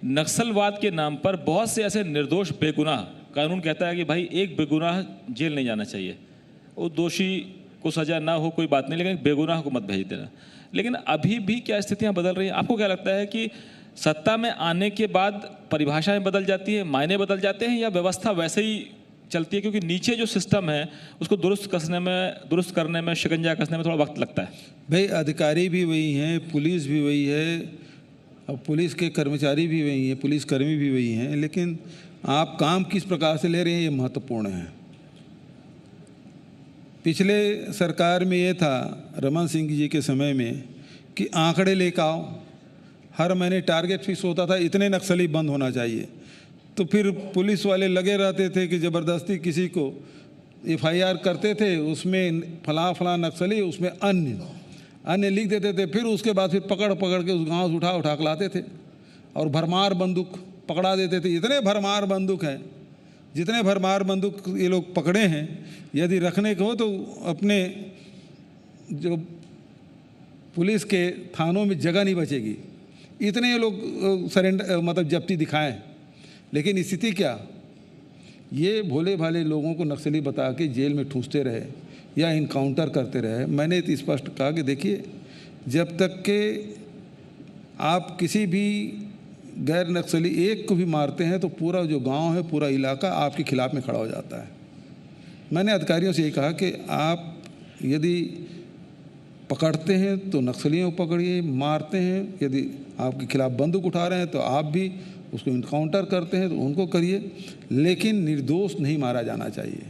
नक्सलवाद के नाम पर बहुत से ऐसे निर्दोष बेगुनाह, कानून कहता है कि भाई एक बेगुनाह जेल नहीं जाना चाहिए, वो दोषी को सजा ना हो कोई बात नहीं, लेकिन बेगुनाह को मत भेज देना। लेकिन अभी भी क्या स्थितियाँ बदल रही हैं? आपको क्या लगता है कि सत्ता में आने के बाद परिभाषाएं बदल जाती है, मायने बदल जाते हैं, या व्यवस्था वैसे ही चलती है? क्योंकि नीचे जो सिस्टम है उसको दुरुस्त करने में, शिकंजा कसने में थोड़ा वक्त लगता है। भाई अधिकारी भी वही हैं, पुलिस भी वही है, और पुलिस के कर्मचारी भी वही हैं, पुलिसकर्मी भी वही हैं, लेकिन आप काम किस प्रकार से ले रहे हैं ये महत्वपूर्ण है। पिछले सरकार में ये था, रमन सिंह जी के समय में, कि आंकड़े लेकर आओ, हर महीने टारगेट फिक्स होता था, इतने नक्सली बंद होना चाहिए। तो फिर पुलिस वाले लगे रहते थे कि ज़बरदस्ती किसी को FIR करते थे, उसमें फला नक्सली, उसमें अन्य लिख देते थे। फिर उसके बाद फिर पकड़ के उस गांव से उठा के लाते थे और भरमार बंदूक पकड़ा देते थे। इतने भरमार बंदूक हैं, जितने भरमार बंदूक ये लोग पकड़े हैं, यदि रखने को हो तो अपने जो पुलिस के थानों में जगह नहीं बचेगी, इतने ये लोग सरेंडर मतलब जब्ती दिखाएं। लेकिन स्थिति क्या, ये भोले भाले लोगों को नक्सली बता के जेल में ठूंसते रहे या इनकाउंटर करते रहे। मैंने तो स्पष्ट कहा कि देखिए, जब तक के आप किसी भी गैर नक्सली एक को भी मारते हैं तो पूरा जो गांव है, पूरा इलाका आपके खिलाफ में खड़ा हो जाता है। मैंने अधिकारियों से ये कहा कि आप यदि पकड़ते हैं तो नक्सलियों को पकड़िए, मारते हैं, यदि आपके खिलाफ बंदूक उठा रहे हैं तो आप भी उसको इनकाउंटर करते हैं तो उनको करिए, लेकिन निर्दोष नहीं मारा जाना चाहिए।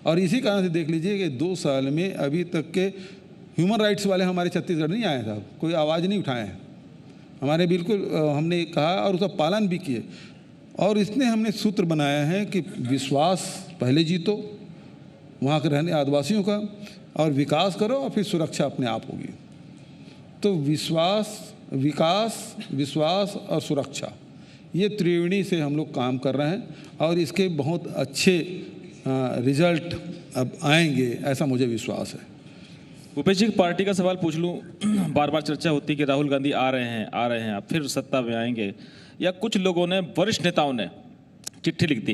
और इसी कारण से देख लीजिए कि 2 साल में अभी तक के ह्यूमन राइट्स वाले हमारे छत्तीसगढ़ नहीं आए साहब, कोई आवाज़ नहीं उठाए हैं हमारे। बिल्कुल हमने कहा और उसका पालन भी किए। और इसने हमने सूत्र बनाया है कि विश्वास पहले जीतो वहाँ के रहने आदिवासियों का, और विकास करो और फिर सुरक्षा अपने आप होगी। तो विश्वास विकास, विश्वास और सुरक्षा, ये त्रिवेणी से हम लोग काम कर रहे हैं और इसके बहुत अच्छे रिजल्ट अब आएंगे, ऐसा मुझे विश्वास है। भूपेश जी, पार्टी का सवाल पूछ लूं। बार बार चर्चा होती है कि राहुल गांधी आ रहे हैं, अब फिर सत्ता में आएंगे, या कुछ लोगों ने, वरिष्ठ नेताओं ने चिट्ठी लिख दी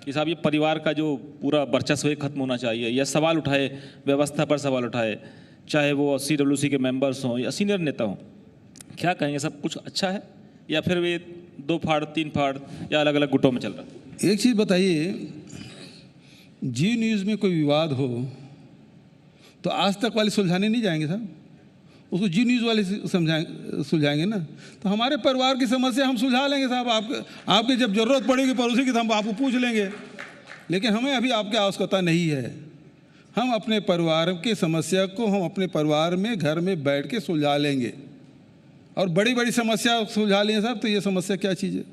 कि साहब ये परिवार का जो पूरा वर्चस्व है खत्म होना चाहिए, या सवाल उठाए, व्यवस्था पर सवाल उठाए, चाहे वो CWC के मेंबर्स हों या सीनियर नेता हों। क्या कहेंगे, सब कुछ अच्छा है या फिर वे 2 फाड़ 3 फाड़ या अलग अलग गुटों में चल रहा है? एक चीज़ बताइए, जी न्यूज़ में कोई विवाद हो तो आज तक वाले सुलझाने नहीं जाएंगे साहब, उसको जी न्यूज़ वाले सुलझाएंगे ना। तो हमारे परिवार की समस्या हम सुलझा लेंगे साहब, आपके जब ज़रूरत पड़ेगी पड़ोसी की तो हम आपको पूछ लेंगे, लेकिन हमें अभी आपकी आवश्यकता नहीं है। हम अपने परिवार की समस्या को हम अपने परिवार में घर में बैठ के सुलझा लेंगे, और बड़ी बड़ी समस्या सुलझा लेंगे साहब, तो ये समस्या क्या चीज़ है?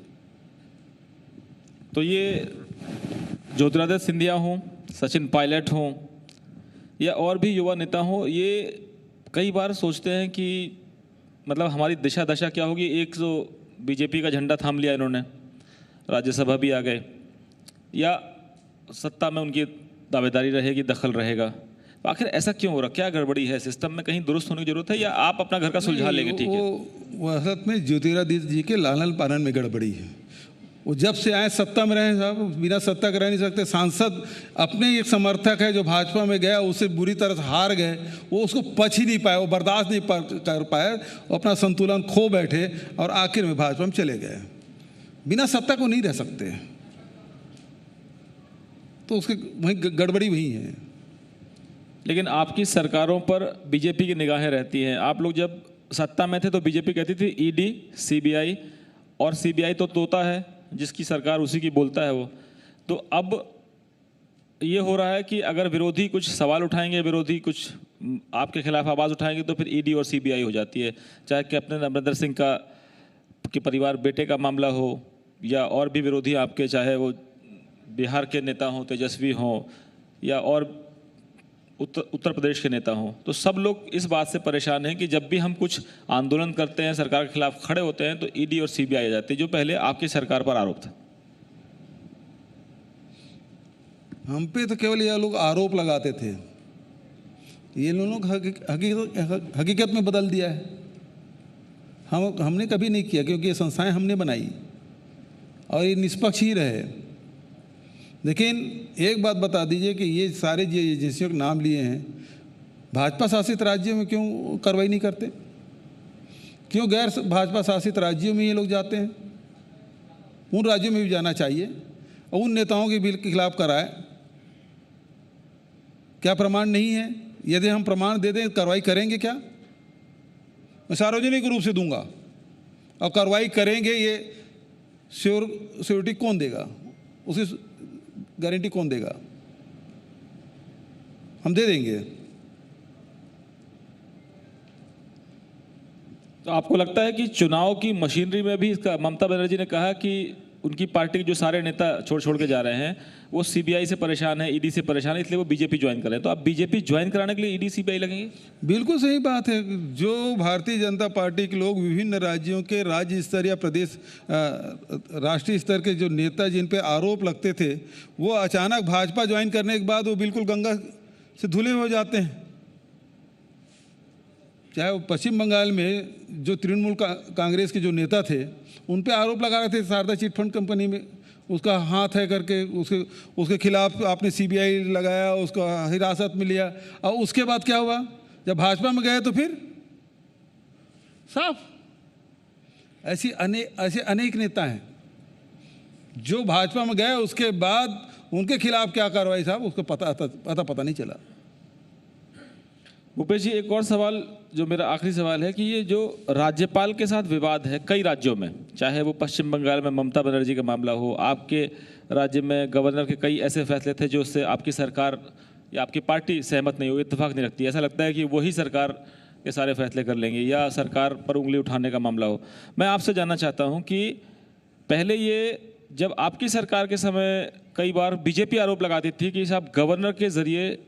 तो ये ज्योतिरादित्य सिंधिया हों, सचिन पायलट हों या और भी युवा नेता हों, ये कई बार सोचते हैं कि मतलब हमारी दिशा दशा क्या होगी। एक जो बीजेपी का झंडा थाम लिया इन्होंने, राज्यसभा भी आ गए, या सत्ता में उनकी दावेदारी रहेगी, दखल रहेगा। तो आखिर ऐसा क्यों हो रहा, क्या गड़बड़ी है सिस्टम में, कहीं दुरुस्त होने की जरूरत है, या आप अपना घर का सुलझा लेंगे? ठीक है, वो असल में ज्योतिरादित्य जी के लालन पालन में गड़बड़ी है। वो जब से आए सत्ता में रहे साहब, बिना सत्ता के रह नहीं सकते। सांसद अपने एक समर्थक है जो भाजपा में गया, उससे बुरी तरह से हार गए, वो उसको पच ही नहीं पाए, वो बर्दाश्त नहीं कर पाए, वो अपना संतुलन खो बैठे और आखिर में भाजपा में चले गए। बिना सत्ता को नहीं रह सकते, तो उसके वहीं गड़बड़ी वही है। लेकिन आपकी सरकारों पर बीजेपी की निगाहें रहती हैं। आप लोग जब सत्ता में थे तो बीजेपी कहती थी ईडी, सीबीआई, और सीबीआई तो तोता है, जिसकी सरकार उसी की बोलता है वो। तो अब ये हो रहा है कि अगर विरोधी कुछ सवाल उठाएंगे, विरोधी कुछ आपके खिलाफ आवाज़ उठाएंगे, तो फिर ईडी और सीबीआई हो जाती है। चाहे कैप्टन अमरिंदर सिंह का के परिवार बेटे का मामला हो, या और भी विरोधी आपके, चाहे वो बिहार के नेता हों, तेजस्वी हों, या और उत्तर प्रदेश के नेता हों, तो सब लोग इस बात से परेशान हैं कि जब भी हम कुछ आंदोलन करते हैं, सरकार के खिलाफ खड़े होते हैं, तो ईडी और सीबीआई आ जाती है, जो पहले आपकी सरकार पर आरोप था। हम पे तो केवल ये लोग आरोप लगाते थे, ये लोग हकीकत में बदल दिया है। हमने कभी नहीं किया, क्योंकि ये संस्थाएं हमने बनाई और ये निष्पक्ष ही रहे। लेकिन एक बात बता दीजिए कि ये सारे जो एजेंसियों के नाम लिए हैं, भाजपा शासित राज्यों में क्यों कार्रवाई नहीं करते? क्यों गैर भाजपा शासित राज्यों में ये लोग जाते हैं? उन राज्यों में भी जाना चाहिए और उन नेताओं के बिल के खिलाफ कराए। क्या प्रमाण नहीं है? यदि हम प्रमाण दे दें, कार्रवाई करेंगे क्या? मैं सार्वजनिक रूप से दूंगा और कार्रवाई करेंगे। ये श्योरिटी कौन देगा? उसकी गारंटी कौन देगा? हम दे देंगे। तो आपको लगता है कि चुनाव की मशीनरी में भी इसका, ममता बनर्जी ने कहा कि उनकी पार्टी के जो सारे नेता छोड़ के जा रहे हैं वो सीबीआई से परेशान है, ईडी से परेशान है, इसलिए वो बीजेपी ज्वाइन कर रहे हैं। तो आप बीजेपी ज्वाइन कराने के लिए ईडी सीबीआई लगेंगे? बिल्कुल सही बात है। जो भारतीय जनता पार्टी के लोग विभिन्न राज्यों के राज्य स्तर या प्रदेश राष्ट्रीय स्तर के जो नेता जिन पे आरोप लगते थे, वो अचानक भाजपा ज्वाइन करने के बाद वो बिल्कुल गंगा से धुले हो जाते हैं। चाहे वो पश्चिम बंगाल में जो तृणमूल कांग्रेस के जो नेता थे, उन पे आरोप लगा रहे थे शारदा चिट फंड कंपनी में उसका हाथ है करके, उसके खिलाफ आपने सीबीआई लगाया, उसका हिरासत में लिया। और उसके बाद क्या हुआ? जब भाजपा में गए तो फिर साफ। ऐसे अनेक नेता हैं जो भाजपा में गए, उसके बाद उनके खिलाफ क्या कार्रवाई साहब, उसको पता नहीं चला। भूपेश जी, एक और सवाल जो मेरा आखिरी सवाल है कि ये जो राज्यपाल के साथ विवाद है कई राज्यों में, चाहे वो पश्चिम बंगाल में ममता बनर्जी का मामला हो, आपके राज्य में गवर्नर के कई ऐसे फैसले थे जो उससे आपकी सरकार या आपकी पार्टी सहमत नहीं हुई, इत्तेफाक नहीं रखती, ऐसा लगता है कि वही सरकार के सारे फैसले कर लेंगे या सरकार पर उंगली उठाने का मामला हो। मैं आपसे जानना चाहता हूँ कि पहले ये जब आपकी सरकार के समय कई बार बीजेपी आरोप लगाती थी कि साहब गवर्नर के ज़रिए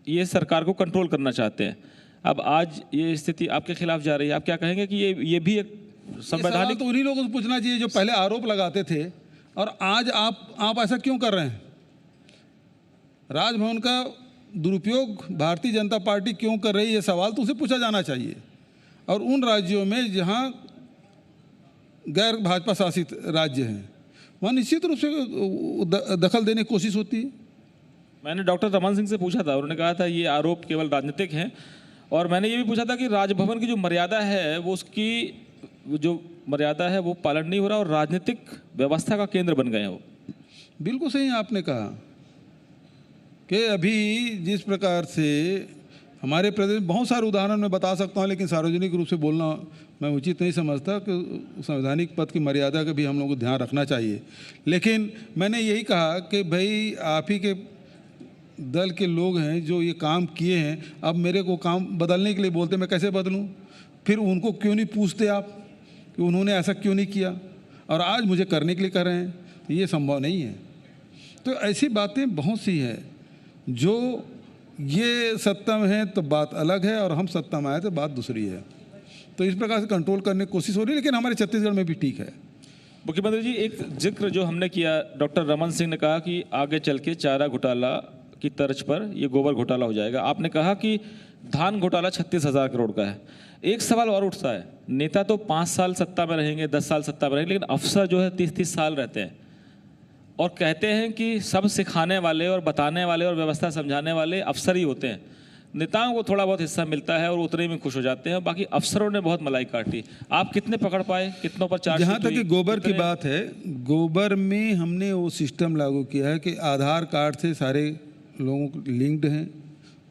ये सरकार को कंट्रोल करना चाहते हैं, अब आज ये स्थिति आपके खिलाफ जा रही है, आप क्या कहेंगे कि ये भी एक ये सवाल संवैधानिक? तो उन्हीं लोगों से पूछना चाहिए जो पहले आरोप लगाते थे, और आज आप ऐसा क्यों कर रहे हैं? राजभवन का दुरुपयोग भारतीय जनता पार्टी क्यों कर रही है, ये सवाल तो उसे पूछा जाना चाहिए। और उन राज्यों में जहां गैर भाजपा शासित राज्य हैं, वहाँ निश्चित रूप से दखल देने की कोशिश होती है। मैंने डॉक्टर रमन सिंह से पूछा था, उन्होंने कहा था ये आरोप केवल राजनीतिक हैं। और मैंने ये भी पूछा था कि राजभवन की जो मर्यादा है वो उसकी जो मर्यादा है वो पालन नहीं हो रहा और राजनीतिक व्यवस्था का केंद्र बन गए हैं वो। बिल्कुल सही आपने कहा कि अभी जिस प्रकार से हमारे प्रदेश में बहुत सारे उदाहरण मैं बता सकता हूँ, लेकिन सार्वजनिक रूप से बोलना मैं उचित नहीं समझता कि संवैधानिक पद की मर्यादा का भी हम लोगों को ध्यान रखना चाहिए। लेकिन मैंने यही कहा कि भाई आप ही के दल के लोग हैं जो ये काम किए हैं, अब मेरे को काम बदलने के लिए बोलते, मैं कैसे बदलूं? फिर उनको क्यों नहीं पूछते आप कि उन्होंने ऐसा क्यों नहीं किया, और आज मुझे करने के लिए कर रहे हैं? ये संभव नहीं है। तो ऐसी बातें बहुत सी हैं। जो ये सत्ता में है तो बात अलग है, और हम सत्ता में आए तो बात दूसरी है। तो इस प्रकार से कंट्रोल करने की कोशिश हो रही है, लेकिन हमारे छत्तीसगढ़ में भी ठीक है। मुख्यमंत्री जी, एक जिक्र जो हमने किया, डॉक्टर रमन सिंह ने कहा कि आगे चल के चारा घोटाला की तर्ज पर ये गोबर घोटाला हो जाएगा। आपने कहा कि धान घोटाला 36,000 करोड़ का है। एक सवाल और उठता है, नेता तो 5 साल सत्ता में रहेंगे, 10 साल सत्ता में रहेंगे, लेकिन अफसर जो है 30-30 साल रहते हैं और कहते हैं कि सब सिखाने वाले और बताने वाले और व्यवस्था समझाने वाले अफसर ही होते हैं। नेताओं को थोड़ा बहुत हिस्सा मिलता है और उतने में खुश हो जाते हैं, बाकी अफसरों ने बहुत मलाई काटी। आप कितने पकड़ पाए, कितनों पर चार्ज? जहाँ तक कि गोबर की बात है, गोबर में हमने वो सिस्टम लागू किया है कि आधार कार्ड से सारे लोगों को लिंक्ड हैं।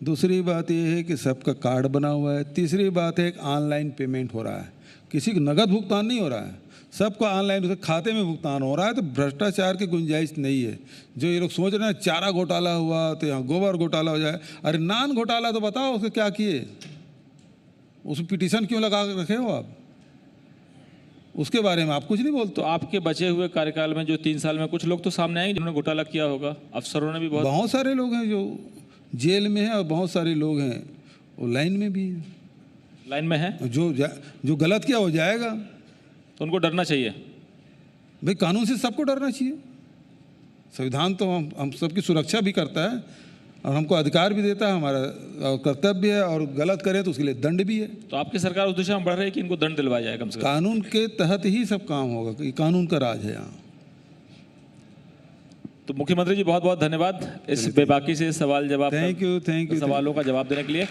दूसरी बात यह है कि सबका कार्ड बना हुआ है। तीसरी बात है कि ऑनलाइन पेमेंट हो रहा है, किसी को नगद भुगतान नहीं हो रहा है, सबका ऑनलाइन उसके खाते में भुगतान हो रहा है। तो भ्रष्टाचार की गुंजाइश नहीं है। जो ये लोग सोच रहे हैं चारा घोटाला हुआ तो यहाँ गोबर घोटाला हो जाए, अरे नान घोटाला तो बताओ उसके क्या किए, उस पिटीशन क्यों लगा के रखे हो आप? उसके बारे में आप कुछ नहीं बोलते। तो आपके बचे हुए कार्यकाल में जो 3 साल में कुछ लोग तो सामने आएंगे जिन्होंने घोटाला किया होगा, अफसरों ने भी बहुत सारे लोग हैं जो जेल में हैं, और बहुत सारे लोग हैं वो लाइन में भी हैं, लाइन में है। जो गलत किया हो जाएगा। तो उनको डरना चाहिए। भाई कानून से सबको डरना चाहिए। संविधान तो हम सबकी सुरक्षा भी करता है और हमको अधिकार भी देता है, हमारा कर्तव्य है, और गलत करें तो उसके लिए दंड भी है। तो आपकी सरकार उस दिशा में बढ़ रही है कि इनको दंड दिलवाया जाए कम से कम? कानून के तहत ही सब काम होगा, ये कानून का राज है यहाँ। तो मुख्यमंत्री जी बहुत बहुत धन्यवाद इस बेबाकी से सवाल जवाब थैंक यू सवालों का जवाब देने के लिए।